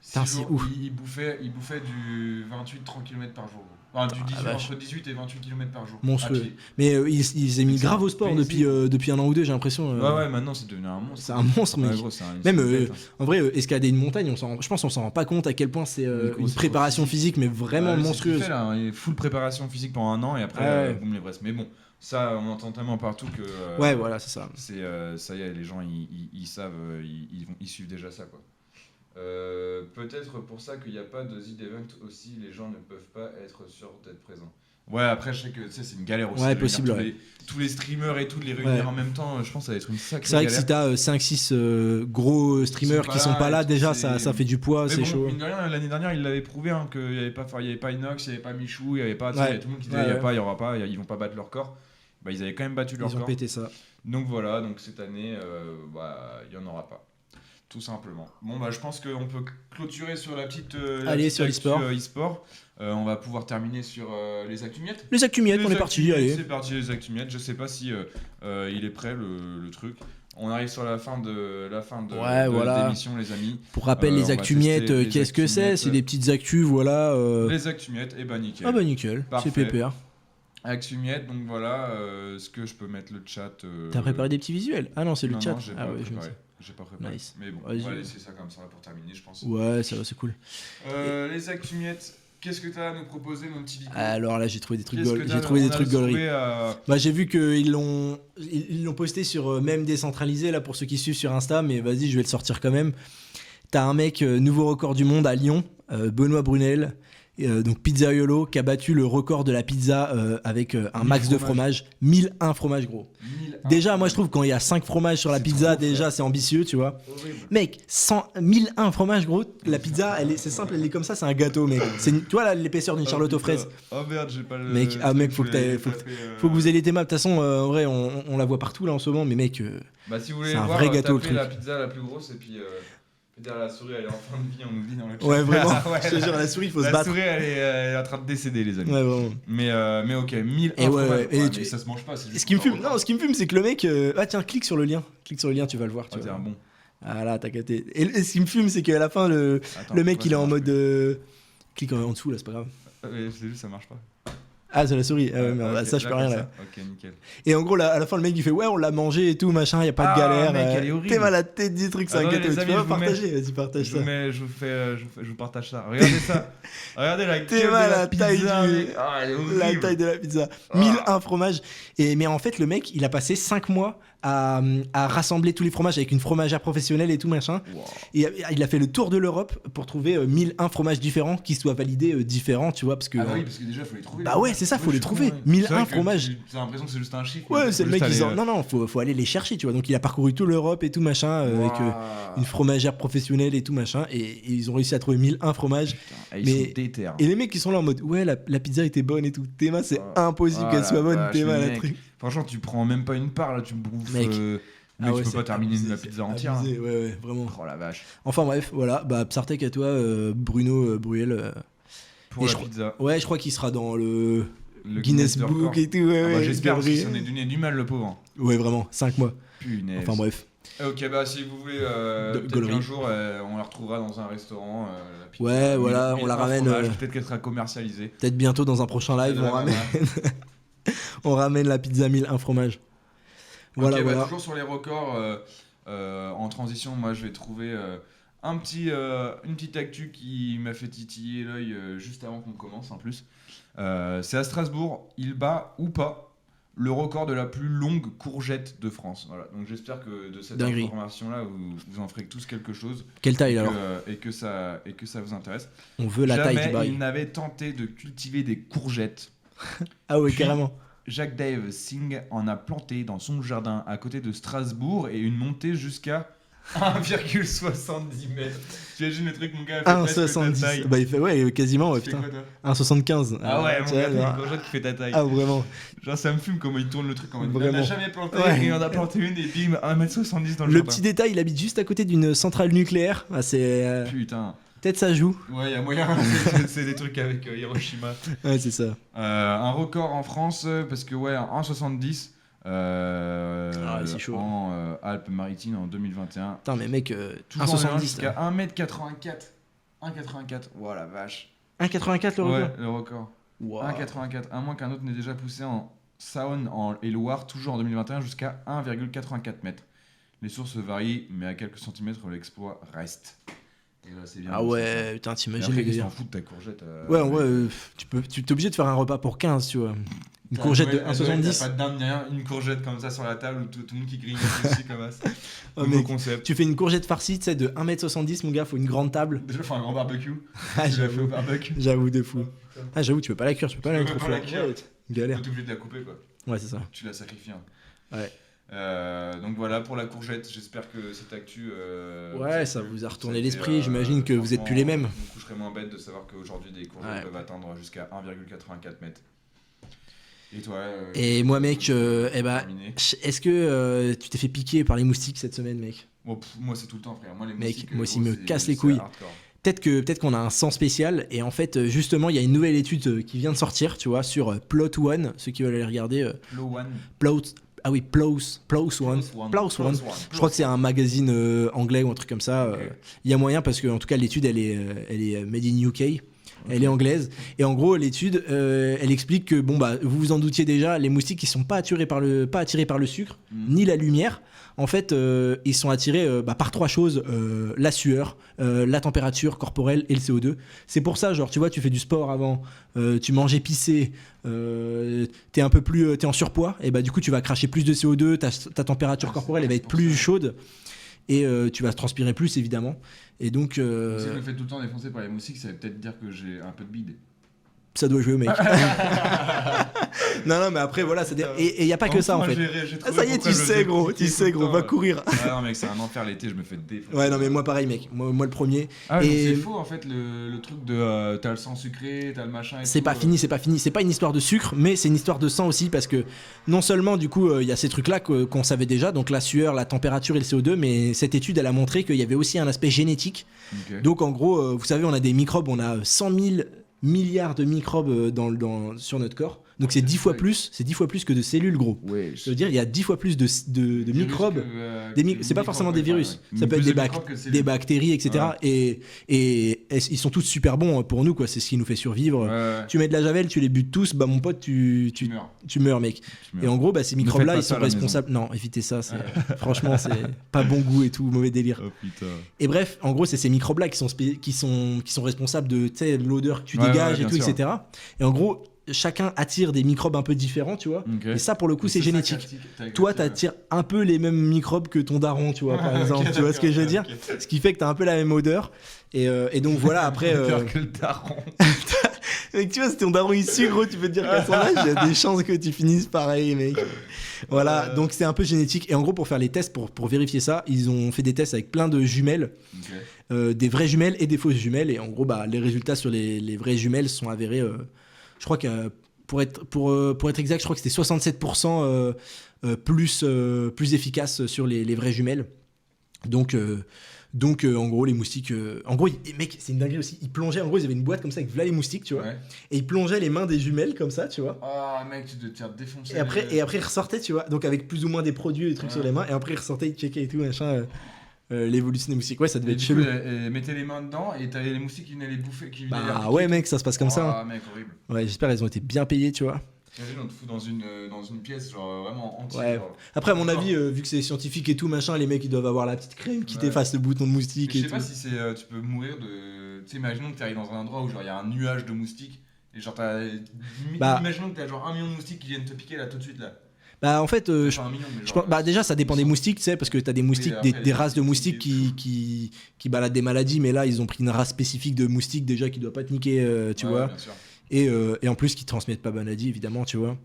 C'est ouf. Il bouffait du 28-30 km par jour. Enfin, entre 18 et 28 km par jour. Monstrueux. Mais il s'est mis grave au sport depuis un an ou deux, j'ai l'impression. Ouais, maintenant c'est devenu un monstre. C'est un monstre, mec. Gros, même en vrai, escalader une montagne, je pense qu'on s'en rend pas compte à quel point c'est une préparation physique, mais vraiment monstrueuse. C'est ce qu'il fait, là, il est full préparation physique pendant un an et après, boum, l'Everest. Mais bon, ça, on entend tellement partout que. Ouais, voilà, c'est ça. Ça y est, les gens, ils savent, ils suivent déjà ça, quoi. Peut-être pour ça qu'il n'y a pas de Z Event aussi, les gens ne peuvent pas être sûrs d'être présents. Ouais, après je sais que c'est une galère aussi. Ouais, possible. Tous les streamers et tout, de les réunir en même temps, je pense que ça va être une sacrée galère. C'est vrai que si t'as 5-6 gros streamers qui sont pas là, déjà ça fait du poids, c'est chaud. Mine de rien, l'année dernière, il l'avait prouvé qu'il n'y avait pas Inox, il n'y avait pas Michou, il n'y avait pas. Il y avait tout le monde qui disait il n'y aura pas, ils vont pas battre leur corps. Bah, ils avaient quand même battu leur corps. Ils ont pété ça. Donc voilà, donc cette année, il n'y en aura pas. Tout simplement. Bon, je pense qu'on peut clôturer sur la petite. Allez, sur l'e-sport. On va pouvoir terminer sur les actu-miettes. Les actu-miettes, on est parti. Allez. C'est parti, les actu-miettes. Je sais pas si il est prêt le truc. On arrive sur la fin de l'émission, les amis. Pour rappel, les actu-miettes, qu'est-ce que c'est ? C'est des petites actus, voilà. Les actu-miettes, et nickel. Ah nickel, c'est pépère. Actu-miettes, donc voilà. Est-ce que je peux mettre le chat T'as préparé des petits visuels ? Ah non, c'est le chat. J'ai pas préparé. J'ai pas préparé. Nice. Mais bon, on va laisser ça comme ça pour terminer, je pense. Ouais, ça va, c'est cool. Les actu-miettes, qu'est-ce que t'as à nous proposer, mon petit Vico ? Alors là, j'ai trouvé des trucs gauleries. J'ai vu qu'ils l'ont posté sur même décentralisé, là, pour ceux qui suivent sur Insta, mais vas-y, je vais le sortir quand même. T'as un mec, nouveau record du monde à Lyon, Benoît Brunel, donc Pizzaiolo, qui a battu le record de la pizza avec un max de fromage. 1001 fromages, gros. Déjà, moi je trouve quand il y a 5 fromages sur la pizza, déjà c'est ambitieux, tu vois. Mec, 1001 fromages, gros, la pizza, c'est simple, elle est comme ça, c'est un gâteau, mec. Tu vois là, l'épaisseur d'une charlotte aux fraises. Oh merde, j'ai pas le. Mec, faut que vous ayez tes maps. De toute façon, en vrai, on la voit partout là en ce moment, mais mec, si vous voulez c'est un voir, vrai gâteau le tapez truc. la pizza la plus grosse et puis. Derrière la souris, elle est en fin de vie, on nous dit dans le chat. Ouais, vraiment. Je te jure, la souris, il faut se battre. La souris, elle est en train de décéder, les amis. Ouais, vraiment. Mais ok, 1000 mais ça se mange pas. Ce qui me fume, c'est que le mec. Ah, tiens, clique sur le lien, tu vas le voir. T'es un bon. Ah là, t'as capté. Et ce qui me fume, c'est qu'à la fin, le mec, il est en mode. Clique en dessous, là, c'est pas grave. Je l'ai vu, ça marche pas. Ah, c'est la souris. Ah ouais, merde, okay, ça, je peux rien là. Ok, nickel. Et en gros, là, à la fin, le mec, il fait ouais, on l'a mangé et tout, machin, y a pas de galère. Mec, elle est horrible. T'es mal à la tête du truc, c'est un gâteau. Tu peux partager, vas-y, partage ça. Je vous partage ça. Regardez ça. Regardez la T'es gueule mal de à la pizza. la taille de la pizza. 1001 fromages. Mais en fait, le mec, il a passé 5 mois à rassembler tous les fromages avec une fromagère professionnelle et tout machin. Wow. Et il a fait le tour de l'Europe pour trouver 1001 fromages différents qui soient validés différents, tu vois, parce que oui, parce que déjà faut les trouver. Bah ouais, c'est ça, faut les trouver. 1001 fromages. J'ai l'impression que c'est juste un chiffre. Ouais, c'est le mec qui dit non, faut aller les chercher, tu vois. Donc il a parcouru toute l'Europe et tout machin avec une fromagère professionnelle et tout machin et ils ont réussi à trouver 1001 fromages. Putain, ils sont déter. Et les mecs qui sont là en mode ouais, la pizza était bonne et tout. Théma, c'est impossible qu'elle soit bonne, Théma la truc. Franchement, tu prends même pas une part là, tu bouffes. Mec, tu peux pas terminer la pizza entière. Abusé, ouais, vraiment. Oh la vache. Enfin bref, voilà, Psartek à toi, Bruno Bruel. Pour la pizza. Ouais, je crois qu'il sera dans le Guinness Book et tout. Ouais, j'espère parce qu'il s'en est donné du mal, le pauvre. Ouais, vraiment, 5 mois. Punaise. Enfin bref. Ok, si vous voulez, peut-être qu'un jour, on la retrouvera dans un restaurant. La pizza, ouais, voilà, on la ramène. Peut-être qu'elle sera commercialisée. Peut-être bientôt dans un prochain live, on ramène. On ramène la pizza 1001 fromage. Voilà, voilà. Toujours sur les records, en transition, moi je vais trouver une petite actu qui m'a fait titiller l'œil juste avant qu'on commence en plus. C'est à Strasbourg, il bat ou pas le record de la plus longue courgette de France. Voilà. Donc j'espère que de cette information-là, vous en ferez tous quelque chose. Quelle taille alors et que ça vous intéresse. On veut la taille du bail. Il n'avait tenté de cultiver des courgettes. Ah ouais, carrément. Jacques Dave Singh en a planté dans son jardin à côté de Strasbourg et une montée jusqu'à 1,70 mètres. Tu imagines le truc, mon gars? 1,70. Bah, il fait, ouais, quasiment, ouais, putain. 1,75. Ah ouais, mon gars, t'as une courgette qui fait ta taille. Ah, vraiment. Genre, ça me fume comment il tourne le truc. En mode, vraiment. il en a jamais planté et il en a planté une et bim, 1,70 m dans le jardin. Le petit détail, il habite juste à côté d'une centrale nucléaire. Ah, c'est. Putain. Peut-être ça joue. Ouais, il y a moyen. C'est des trucs avec Hiroshima. Ouais, c'est ça. Un record en France, parce que, ouais, 1,70. C'est chaud. En Alpes-Maritimes en 2021. Putain, mais mec, 1,70 jusqu'à 1,84 m. 1,84. Oh la vache. 1,84 le record? Ouais, le record. Wow. 1,84. À moins qu'un autre n'ait déjà poussé en Saône et Loire, toujours en 2021, jusqu'à 1,84 m. Les sources varient, mais à quelques centimètres, l'exploit reste. Et là, c'est bien. Ah ouais, putain, t'imagines les gars. gars. S'en fout de ta courgette. Ouais, en vrai, tu t'es obligé de faire un repas pour 15, tu vois. Une courgette de 1,70. T'as pas de dinde, rien, une courgette comme ça sur la table où tout le monde qui grignote aussi comme ça. Nouveau concept. Tu fais une courgette farcie, tu sais, de 1,70 m, mon gars, faut une grande table. Déjà, faut un grand barbecue. J'avoue, j'avoue, de fou. Ah, j'avoue, tu peux pas la cuire, tu peux pas la cuire. Galère. T'es obligé de la couper, quoi. Ouais, c'est ça. Tu la sacrifies. Ouais. Donc voilà pour la courgette, j'espère que cette actu ouais, ça vous a retourné l'esprit, j'imagine que vous êtes plus les mêmes. Du coup je serais moins bête de savoir qu'aujourd'hui des courgettes peuvent atteindre jusqu'à 1,84 m. Et toi Et moi mec, est-ce que tu t'es fait piquer par les moustiques cette semaine mec? Moi c'est tout le temps frère, moi les moustiques moi aussi me cassent les couilles. Peut-être qu'on a un sang spécial et en fait justement il y a une nouvelle étude qui vient de sortir, tu vois, sur Plot One, ceux qui veulent aller regarder. Ah oui, Plows One. Je crois que c'est un magazine anglais ou un truc comme ça. Il y a moyen parce que en tout cas l'étude elle est made in UK. Elle est anglaise et en gros l'étude elle explique que vous vous en doutiez déjà, les moustiques ils sont pas attirés par le sucre ni la lumière. En fait ils sont attirés par 3 choses, la sueur, la température corporelle et le CO2. C'est pour ça, genre tu vois, tu fais du sport avant, tu manges épicé, t'es en surpoids et du coup tu vas cracher plus de CO2, ta température corporelle elle va être plus chaude. et tu vas transpirer plus évidemment. Et donc. Si je me fais tout le temps défoncer par les moustiques, ça veut peut-être dire que j'ai un peu de bide. Ça doit jouer au mec. non, mais après, voilà. Et il n'y a pas que ça, en fait. Ça y est, tu sais, gros, va courir. Non, mec, c'est un enfer l'été, je me fais défoncer. Ouais, non, mais moi, pareil, mec. Moi le premier. Ah, et c'est faux, en fait, le truc de t'as le sang sucré, t'as le machin. C'est pas fini. C'est pas une histoire de sucre, mais c'est une histoire de sang aussi, parce que non seulement, du coup, il y a ces trucs-là qu'on savait déjà, donc la sueur, la température et le CO2, mais cette étude, elle a montré qu'il y avait aussi un aspect génétique. Okay. Donc, en gros, vous savez, on a des microbes, on a 100 000 milliards de microbes sur notre corps. Donc c'est 10 fois plus que de cellules, gros. Ouais, ça veut dire il y a 10 fois plus de microbes. C'est pas forcément des virus. Ouais. Ça peut être des bactéries, etc. Ouais. Et ils sont tous super bons pour nous, quoi. C'est ce qui nous fait survivre. Ouais. Tu mets de la javel, tu les butes tous, bah mon pote, tu meurs, mec. Et en gros, bah, ces microbes-là, ils sont responsables. Non, évitez ça. Franchement, c'est pas bon goût et tout, mauvais délire. Oh, putain. Et bref, en gros, c'est ces microbes-là qui sont responsables de l'odeur que tu dégages et tout, etc. Et en gros, chacun attire des microbes un peu différents, tu vois. Okay. Et ça, pour le coup, c'est génétique. Toi, t'attires un peu les mêmes microbes que ton daron, tu vois, par exemple. Okay, tu vois ce que je veux dire ? Ce qui fait que t'as un peu la même odeur. Et donc, voilà, après... que le daron. Mec, tu vois, si ton daron issu, gros, tu peux te dire qu'à son âge, il y a des chances que tu finisses pareil, mec. Voilà, donc c'est un peu génétique. Et en gros, pour faire les tests, pour vérifier ça, ils ont fait des tests avec plein de jumelles. Okay. Des vraies jumelles et des fausses jumelles. Et en gros, bah, les résultats sur les vraies jumelles sont avérés... je crois que pour être exact, je crois que c'était 67% plus efficace sur les vraies jumelles. Donc en gros, les moustiques... en gros, mec, c'est une dinguerie aussi. Ils plongeaient, en gros, ils avaient une boîte comme ça avec les moustiques, tu vois. Ouais. Et ils plongeaient les mains des jumelles comme ça, tu vois. Ah, mec, tu dois te faire défoncer. Et après, ils ressortaient, tu vois. Donc avec plus ou moins des produits, des trucs sur les mains. Et après, ils ressortaient, ils checkaient et tout, machin... l'évolution des moustiques, ouais, ça devait être chelou. Mettez les mains dedans et t'avais les moustiques qui venaient les bouffer. Bah ouais, mec, ça se passe comme ça. Ah, mec, horrible. Ouais, j'espère qu'elles ont été bien payées, tu vois. T'imagines, on te fout dans une pièce, genre vraiment entière. Ouais. Genre. Après, à mon avis, vu que c'est scientifique et tout, machin, les mecs ils doivent avoir la petite crème qui t'efface le bouton de moustique. Je sais pas si tu peux mourir de. Tu sais, imaginons que t'arrives dans un endroit où genre il y a un nuage de moustiques et genre imaginons que t'as genre 1 million de moustiques qui viennent te piquer là tout de suite là. Bah en fait, je pense, bah déjà ça dépend des moustiques, tu sais, parce que t'as des moustiques, des races de moustiques qui baladent des maladies, mais là ils ont pris une race spécifique de moustiques déjà qui doit pas te niquer, tu vois. Et en plus qui transmettent pas maladie évidemment, tu vois.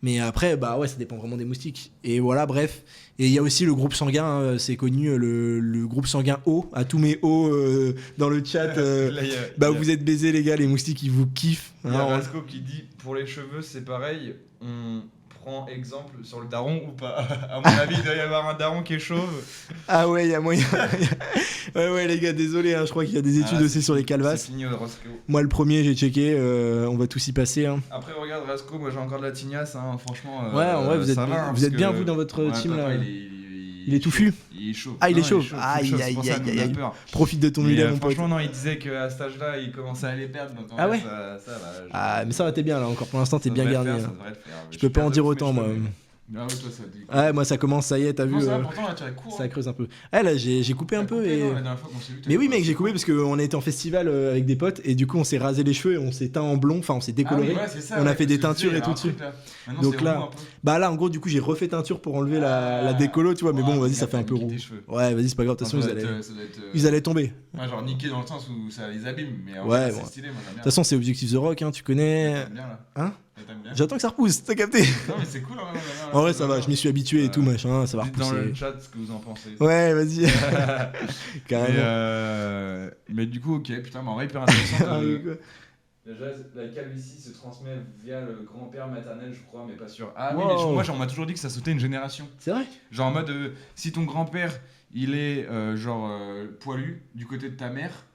Mais après, bah ouais, ça dépend vraiment des moustiques. Et voilà, bref. Et il y a aussi le groupe sanguin, c'est connu, le groupe sanguin O, à tous mes O dans le chat. Vous êtes baisés les gars, les moustiques ils vous kiffent. Il y a Rasco qui dit pour les cheveux c'est pareil, on prend exemple sur le daron ou pas. À mon avis, il doit y avoir un daron qui est chauve. Ah ouais, il y a moyen. ouais les gars, désolé, hein, je crois qu'il y a des études aussi sur les calvasses. Moi le premier, j'ai checké, on va tous y passer. Hein. Après regarde Rasco, moi j'ai encore de la tignasse, hein, franchement. Ouais, en vrai, vous êtes bien vous dans votre team là. Il est touffu. Il est chaud. Ah, il est chauve. Aïe. Profite de ton mulet, mon pote. Franchement, non, il disait qu'à cet âge-là, il commençait à les perdre. Donc ah ouais mais ça va, t'es bien là. Encore pour l'instant, t'es bien garni. Je peux pas en dire autant, moi. Ah ouais, toi, ça dit. Ouais, moi ça commence, ça y est, t'as vu. Pourtant, là, tu as court. Ça creuse un peu. Ah, là, j'ai coupé un peu. Et... Mais oui, mec, j'ai coupé parce qu'on était en festival avec des potes et du coup, on s'est rasé les cheveux et on s'est teint en blond. Enfin, on s'est décoloré. On a fait des teintures et tout dessus. Donc là, là, en gros, du coup, j'ai refait teinture pour enlever la décolo, tu vois. Mais bon, vas-y, ça fait un peu roux. Ouais, vas-y, c'est pas grave. De toute façon, ils allaient tomber. Ouais, genre niqué dans le sens où ça les abîme. Ouais, bon. De toute façon, c'est Objectif The Rock, tu connais. Hein ? J'attends que ça repousse, t'as capté? Non mais c'est cool. En vrai ça va, je m'y suis habitué et tout machin, ça va repousser. Dans le chat ce que vous en pensez. Ouais, vas-y. Carrément. Mais du coup, ok, putain, mais en vrai hyper intéressant. Déjà, la calvitie se transmet via le grand-père maternel, je crois, mais pas sûr. Ah oui, mais moi on m'a toujours dit que ça sautait une génération. C'est vrai? Genre en mode, si ton grand-père il est poilu du côté de ta mère,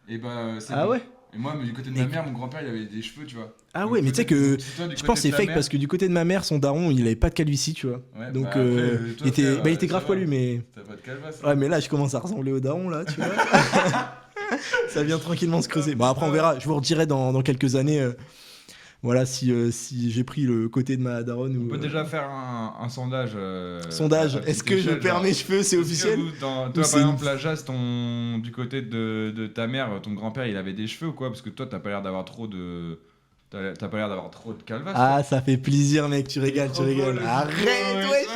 et bah c'est. Ah ouais? Et moi, du côté de ma mère, mon grand-père, il avait des cheveux, tu vois. Ah ouais, mais tu sais que je pense que c'est fake parce que du côté de ma mère, son daron, il avait pas de calvitie, tu vois. Ouais, donc il était grave poilu, mais. T'as pas de calvasse. Ouais, mais là, je commence à ressembler au daron, là, tu vois. Ça vient tranquillement se creuser. Bon, après, on verra. Je vous redirai dans quelques années. Voilà, si j'ai pris le côté de ma daronne. On peut déjà faire un sondage. Sondage, est-ce que je perds mes cheveux, c'est officiel? Toi, par exemple, la Jazz, du côté de ta mère, ton grand-père, il avait des cheveux ou quoi? Parce que toi, t'as pas l'air d'avoir trop de. T'as pas l'air d'avoir trop de calvasse. Ah, ça fait plaisir, mec, tu régales. Arrête, wesh,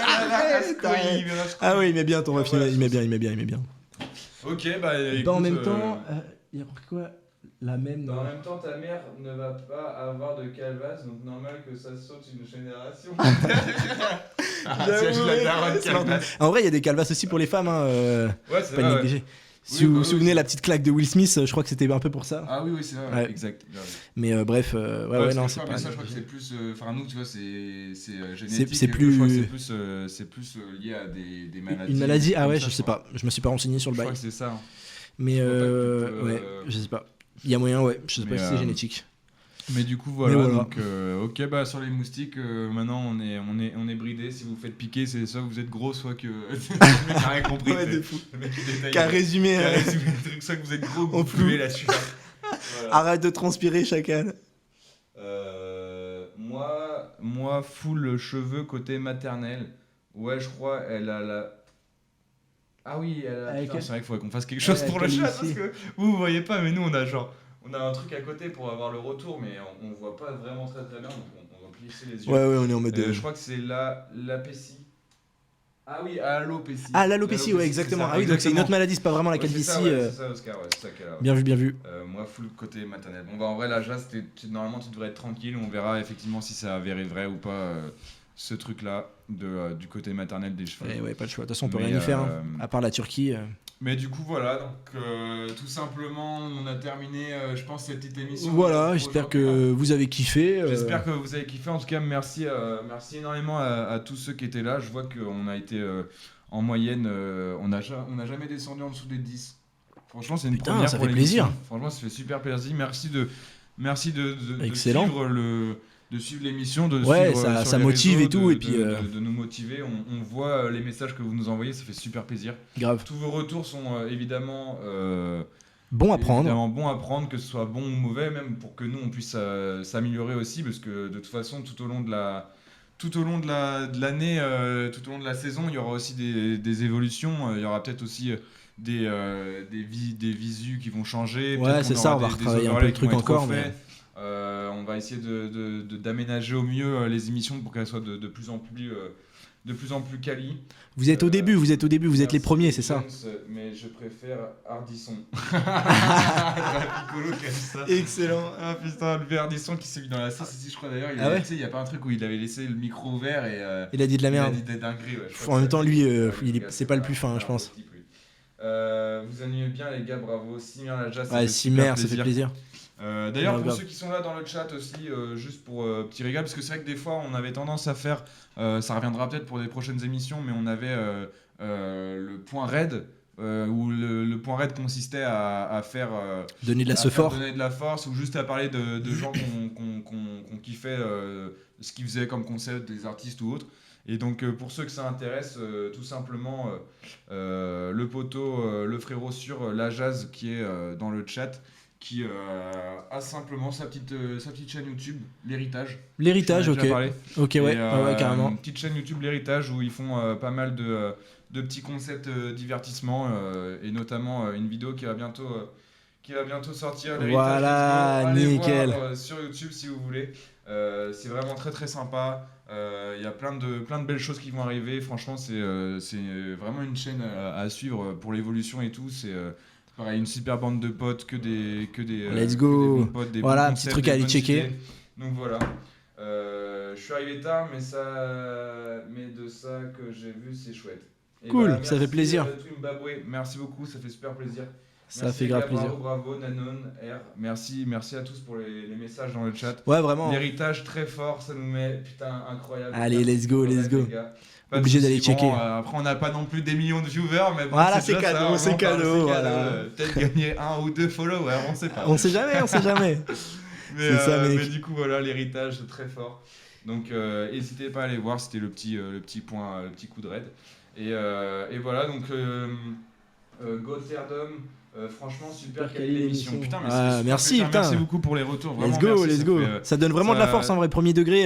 Ah oui, il met bien ton ref, il met bien. Ok, bah écoute, En même temps, il y a quoi la même. En même temps, ta mère ne va pas avoir de calvas, donc normal que ça saute une génération. J'avoue, la daronne calvas. En vrai, il y a des calvas aussi pour les femmes, Ouais, c'est pas vrai, négligé. ouais. Si vous vous souvenez la petite claque de Will Smith, je crois que c'était un peu pour ça. Ah oui, c'est vrai, ouais. Exact. Mais bref, non, c'est pas. Ça, je crois que c'est plus. Enfin, nous, tu vois, c'est génétique. C'est plus. Je crois que c'est plus lié à des maladies. Une maladie, ah ouais, je sais pas. Je me suis pas renseigné sur le bail. Je crois que c'est ça. Hein. Mais ouais, je sais pas. Il y a moyen, ouais. Je sais pas si c'est génétique. Mais du coup, voilà. Donc, ok, bah sur les moustiques, maintenant on est bridé. Si vous faites piquer, c'est soit vous êtes gros, soit que. Le mec a rien compris. Ouais, de fou. Le mec qui détaille. Qu'a résumé le truc, soit que vous êtes gros, que vous pouvez la suivre. Voilà. Arrête de transpirer, chacal. Moi, full cheveux côté maternel. Ouais, je crois, elle a la. Ah oui, putain, c'est vrai qu'il faudrait qu'on fasse quelque chose pour le chat parce que vous voyez pas, mais nous on a un truc à côté pour avoir le retour, mais on voit pas vraiment très bien, donc on va plisser les yeux. Ouais, on est en mode. Je crois que c'est l'alopécie. Ah oui, alopécie. Ah, l'alopécie, ouais, exactement. Ah oui, donc c'est une autre maladie, c'est pas vraiment la calvitie. C'est ça, Oscar, ouais, c'est ça qu'elle a. Bien vu. Moi, full côté maternel. Bon, bah en vrai, là, normalement, tu devrais être tranquille, on verra effectivement si ça avéré vrai ou pas. Ce truc-là du côté maternel des cheveux. Ouais, pas le choix. De toute façon, on peut rien y faire, à part la Turquie. Mais du coup, voilà, donc tout simplement, on a terminé, je pense, cette petite émission. Voilà, j'espère que vous avez kiffé. J'espère que vous avez kiffé. En tout cas, merci énormément à tous ceux qui étaient là. Je vois qu'on a été en moyenne, on n'a jamais descendu en dessous des 10. Franchement, c'est une première ça pour fait plaisir. Franchement, ça fait super plaisir. Merci de Excellent. de suivre l'émission, ça motive réseaux, et tout, et puis de nous motiver. On voit les messages que vous nous envoyez, ça fait super plaisir. Grave. Tous vos retours sont évidemment bons à prendre, que ce soit bon ou mauvais, même pour que nous on puisse s'améliorer aussi, parce que de toute façon, tout au long de l'année, tout au long de la saison, il y aura aussi des évolutions. Il y aura peut-être aussi des visus qui vont changer. Ouais, c'est ça. On va retravailler un peu le truc encore. On va essayer d'aménager au mieux les émissions pour qu'elles soient de plus en plus quali. Vous êtes au début, vous êtes les premiers, c'est ça. Mais je préfère Hardisson. Piccolo qui a dit ça. Excellent. Ah putain, le Hardisson qui s'est mis dans la sauce ici, je crois d'ailleurs. Il y a pas un truc où il avait laissé le micro ouvert et il a dit de la merde. Il a dit des dingueries. Ouais, en même temps, lui, c'est pas le plus fin, je pense. Vous animez bien les gars, bravo. Simer la jazz. Ouais, Simer, ça fait plaisir. D'ailleurs, pour ceux qui sont là dans le chat aussi, juste pour petit régal, parce que c'est vrai que des fois on avait tendance à faire, ça reviendra peut-être pour des prochaines émissions, mais on avait le point raid, où le point raid consistait à faire donner de la force, ou juste à parler de gens qu'on kiffait ce qu'ils faisaient comme concept, des artistes ou autres. Et donc pour ceux que ça intéresse, tout simplement le poteau, le frérot sur la jazz qui est dans le chat, qui a simplement sa petite chaîne YouTube, L'Héritage. L'Héritage, ok. Ok, ouais, carrément. Une petite chaîne YouTube, L'Héritage, où ils font pas mal de petits concepts divertissement, et notamment une vidéo qui va bientôt sortir. Voilà, nickel. Voir, sur YouTube si vous voulez. C'est vraiment très très sympa. Il y a plein de belles choses qui vont arriver. Franchement, c'est vraiment une chaîne à suivre pour l'évolution et tout. C'est pareil, une super bande de potes, que des let's go. Des bons potes, des voilà, bons un petit truc à aller checker. Idées. Donc voilà. Je suis arrivé tard, mais de ça que j'ai vu, c'est chouette. Et cool, voilà, ça fait plaisir. Merci beaucoup, ça fait super plaisir. Ça fait grave plaisir. Bravo, Nanon, R. Merci à tous pour les messages dans le chat. Ouais, vraiment. L'Héritage très fort, ça nous met incroyable. Allez, let's go. Obligé d'aller checker. Après, on n'a pas non plus des millions de viewers, mais bon, voilà, c'est cadeau. Voilà. Peut-être gagner 1 ou 2 followers, on sait pas. On sait jamais. mais du coup, voilà, l'Héritage très fort. Donc, n'hésitez pas à aller voir, c'était le petit coup de raid. Et voilà, donc Gotherdom, Franchement, super Super quelle quali émission. l'émission. Putain, mais Ah, c'est super merci, plaisir. putain. Merci beaucoup pour les retours. Vraiment, Let's go, merci, let's go. Ça donne vraiment de la force en vrai, premier degré,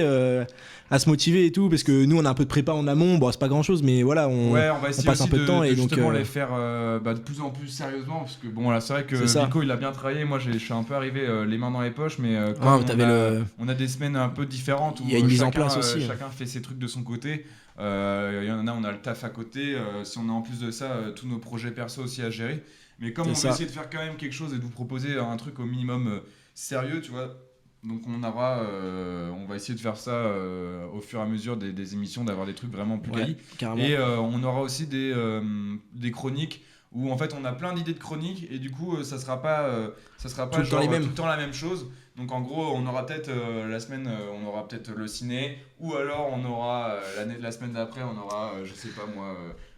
à se motiver et tout, parce que nous on a un peu de prépa en amont, bon c'est pas grand chose, mais voilà, on va essayer passe un aussi peu de temps et donc. Justement les faire de plus en plus sérieusement, parce que bon là c'est vrai que C'est ça. Vico il a bien travaillé, moi je suis un peu arrivé les mains dans les poches, mais Ah, comme t'avais on a des semaines un peu différentes où Il y a une mise en chacun, place aussi. chacun fait ses trucs de son côté. Il y en a, on a le taf à côté. Si on a en plus de ça tous nos projets perso aussi à gérer. Mais comme on C'est veut ça. essayer de faire quand même quelque chose et de vous proposer un truc au minimum sérieux, tu vois. Donc on va essayer de faire ça au fur et à mesure des émissions, d'avoir des trucs vraiment plus quali. Carrément. Et on aura aussi des chroniques où en fait on a plein d'idées de chroniques et du coup ça sera pas Tout le temps genre, les mêmes. tout le temps la même chose. Donc en gros on aura peut-être la semaine on aura peut-être le ciné, ou alors on aura la semaine d'après on aura je sais pas moi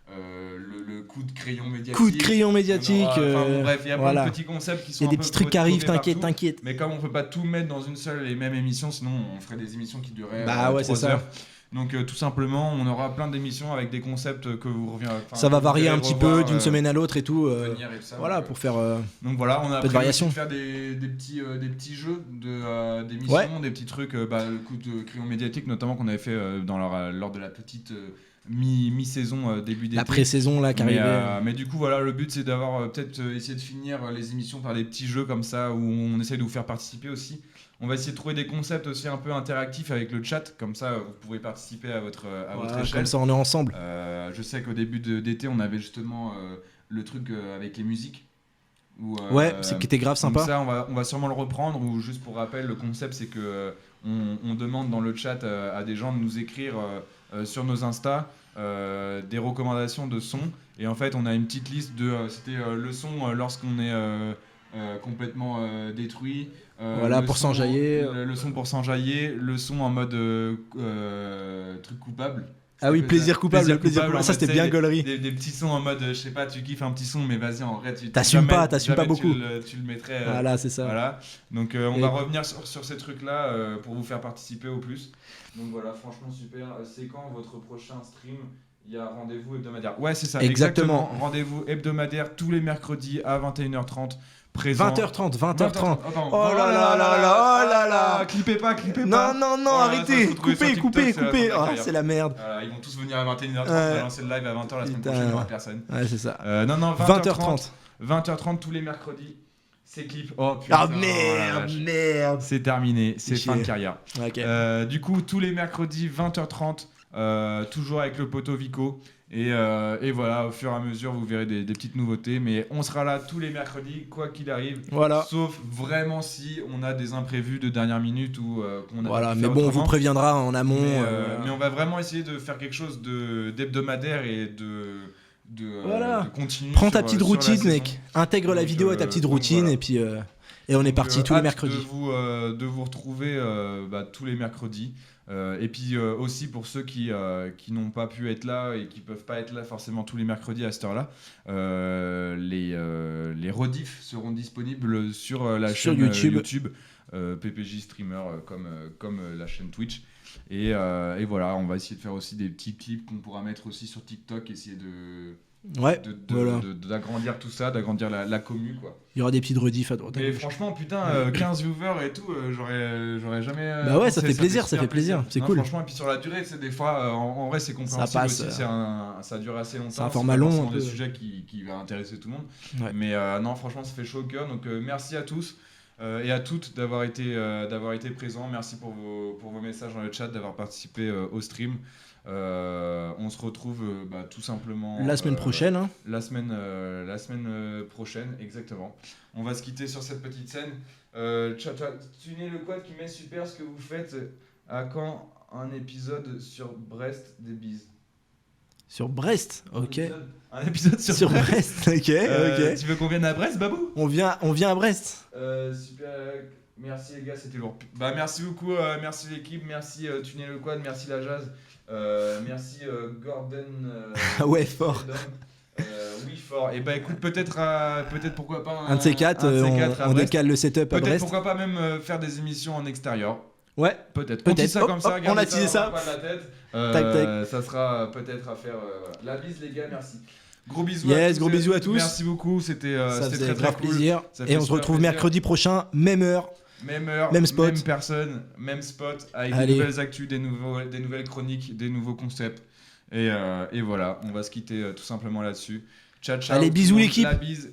le coup de crayon médiatique. Coup de crayon médiatique. Bref, il y a voilà. plein de petits concepts qui sont Il y a un des peu petits trucs qui arrivent, paumés partout. t'inquiète. Mais comme on peut pas tout mettre dans une seule et même émission, sinon on ferait des émissions qui dureraient Bah ouais, 3 c'est ça. heures. Donc tout simplement, on aura plein d'émissions avec des concepts que vous reviendrez. Ça va varier un petit peu d'une semaine à l'autre et tout. venir et tout ça, Voilà, donc, pour faire. Donc voilà, on a un peu de prévu variation. aussi de faire des petits jeux d'émissions, des petits trucs, le coup de crayon médiatique notamment qu'on avait fait lors de la petite mi-saison début d'été. La pré-saison là qui arrivait. Mais du coup voilà, le but c'est d'avoir peut-être essayer de finir les émissions par des petits jeux comme ça où on essaie de vous faire participer aussi. On va essayer de trouver des concepts aussi un peu interactifs avec le chat, comme ça vous pourrez participer à votre échelle. Comme ça on est ensemble. Je sais qu'au début d'été on avait justement le truc avec les musiques. C'est qui était grave sympa. Donc ça on va sûrement le reprendre, ou juste pour rappel le concept c'est que on demande dans le chat à des gens de nous écrire sur nos Insta des recommandations de sons, et en fait on a une petite liste de c'était le son lorsqu'on est complètement détruit, Voilà, pour s'enjailler. le son pour s'enjailler, le son en mode truc coupable. Ah oui, plaisir coupable, plaisir coupable. en Ça fait, c'était tu sais, bien gaulerie. des petits sons en mode je sais pas, tu kiffes un petit son mais vas-y en vrai T'assumes pas jamais beaucoup. tu le mettrais Voilà, c'est ça. voilà. Donc on va revenir sur ces trucs là pour vous faire participer au plus. Donc voilà, franchement super. C'est quand votre prochain stream? Il y a rendez-vous hebdomadaire. Ouais, c'est ça. Exactement. Rendez-vous hebdomadaire tous les mercredis à 21h30. Présent. 20h30. Attends, Oh là là là là, oh là là. Clippez pas. Non, arrêtez. Coupez. Oh, c'est la merde. Voilà, ils vont tous venir à 21h30. On va lancer le live à 20h la semaine prochaine, il n'y aura personne. Ouais, c'est ça. Non, 20h30. 20h30 tous les mercredis. C'est clip. Oh putain. Ah merde. C'est terminé. C'est fin de carrière. Ok. Du coup, tous les mercredis, 20h30. Toujours avec le poteau Vico. Et voilà, au fur et à mesure, vous verrez des petites nouveautés. Mais on sera là tous les mercredis, quoi qu'il arrive. Voilà. Sauf vraiment si on a des imprévus de dernière minute ou qu'on a Voilà, pas pu mais faire bon, on autrement. vous préviendra en amont. Mais on va vraiment essayer de faire quelque chose d'hebdomadaire et de continuer. Prends ta sur- petite sur la routine, saison. mec. Intègre la Donc, vidéo à ta petite donc routine voilà. et puis on est parti tous les hâte mercredis. de vous retrouver tous les mercredis. Et puis aussi pour ceux qui n'ont pas pu être là et qui peuvent pas être là forcément tous les mercredis à cette heure-là, les rediffs seront disponibles sur la Sur chaîne YouTube. PPJ Streamer comme la chaîne Twitch. Et voilà, on va essayer de faire aussi des petits clips qu'on pourra mettre aussi sur TikTok, essayer d'agrandir tout ça, d'agrandir la commu quoi. Il y aura des petites rediffs à droite. à Mais gauche. franchement, putain, 15 viewers et tout, j'aurais jamais. Bah ouais, pensé, ça fait plaisir, super ça fait plaisir, c'est Non, cool. Franchement, et puis sur la durée, c'est des fois, en vrai, c'est compréhensible Ça passe, aussi. Ça dure assez longtemps. c'est un format pas long, forcément un des peu. sujets qui va intéresser tout le monde. Ouais. Mais non, franchement, ça fait chaud au cœur. Donc merci à tous et à toutes d'avoir été présents. Merci pour vos messages dans le chat, d'avoir participé au stream. On se retrouve tout simplement La semaine prochaine. Hein. la semaine prochaine, exactement. On va se quitter sur cette petite scène. Tunez le quad qui met super ce que vous faites. À quand un épisode sur Brest des bises? Sur Brest, ok. Un épisode sur Brest, ok. Tu veux qu'on vienne à Brest, Babou? On vient à Brest. Super. Merci les gars, c'était lourd. Merci beaucoup, merci l'équipe, merci Tunez le quad, merci la Jazz. Merci Gordon. Ouais, fort. Oui, fort. Et écoute, peut-être pourquoi pas Un de ces quatre, on décale le setup à Peut-être Brest. pourquoi pas même faire des émissions en extérieur. Ouais. Peut-être. On tease ça Hop, comme ça. hop, on a teasé ça. Pas de la tête. Tac. Ça sera peut-être à faire. La bise les gars, merci. Gros bisous gros bisous à tous. Merci beaucoup, c'était Ça faisait très grave cool. plaisir. Et on se retrouve mercredi prochain, même heure. Même spot. Même personne, même spot, avec des nouvelles actus, des nouvelles chroniques, des nouveaux concepts. Et voilà, on va se quitter tout simplement là-dessus. Ciao, ciao. Allez, bisous l'équipe. La bise.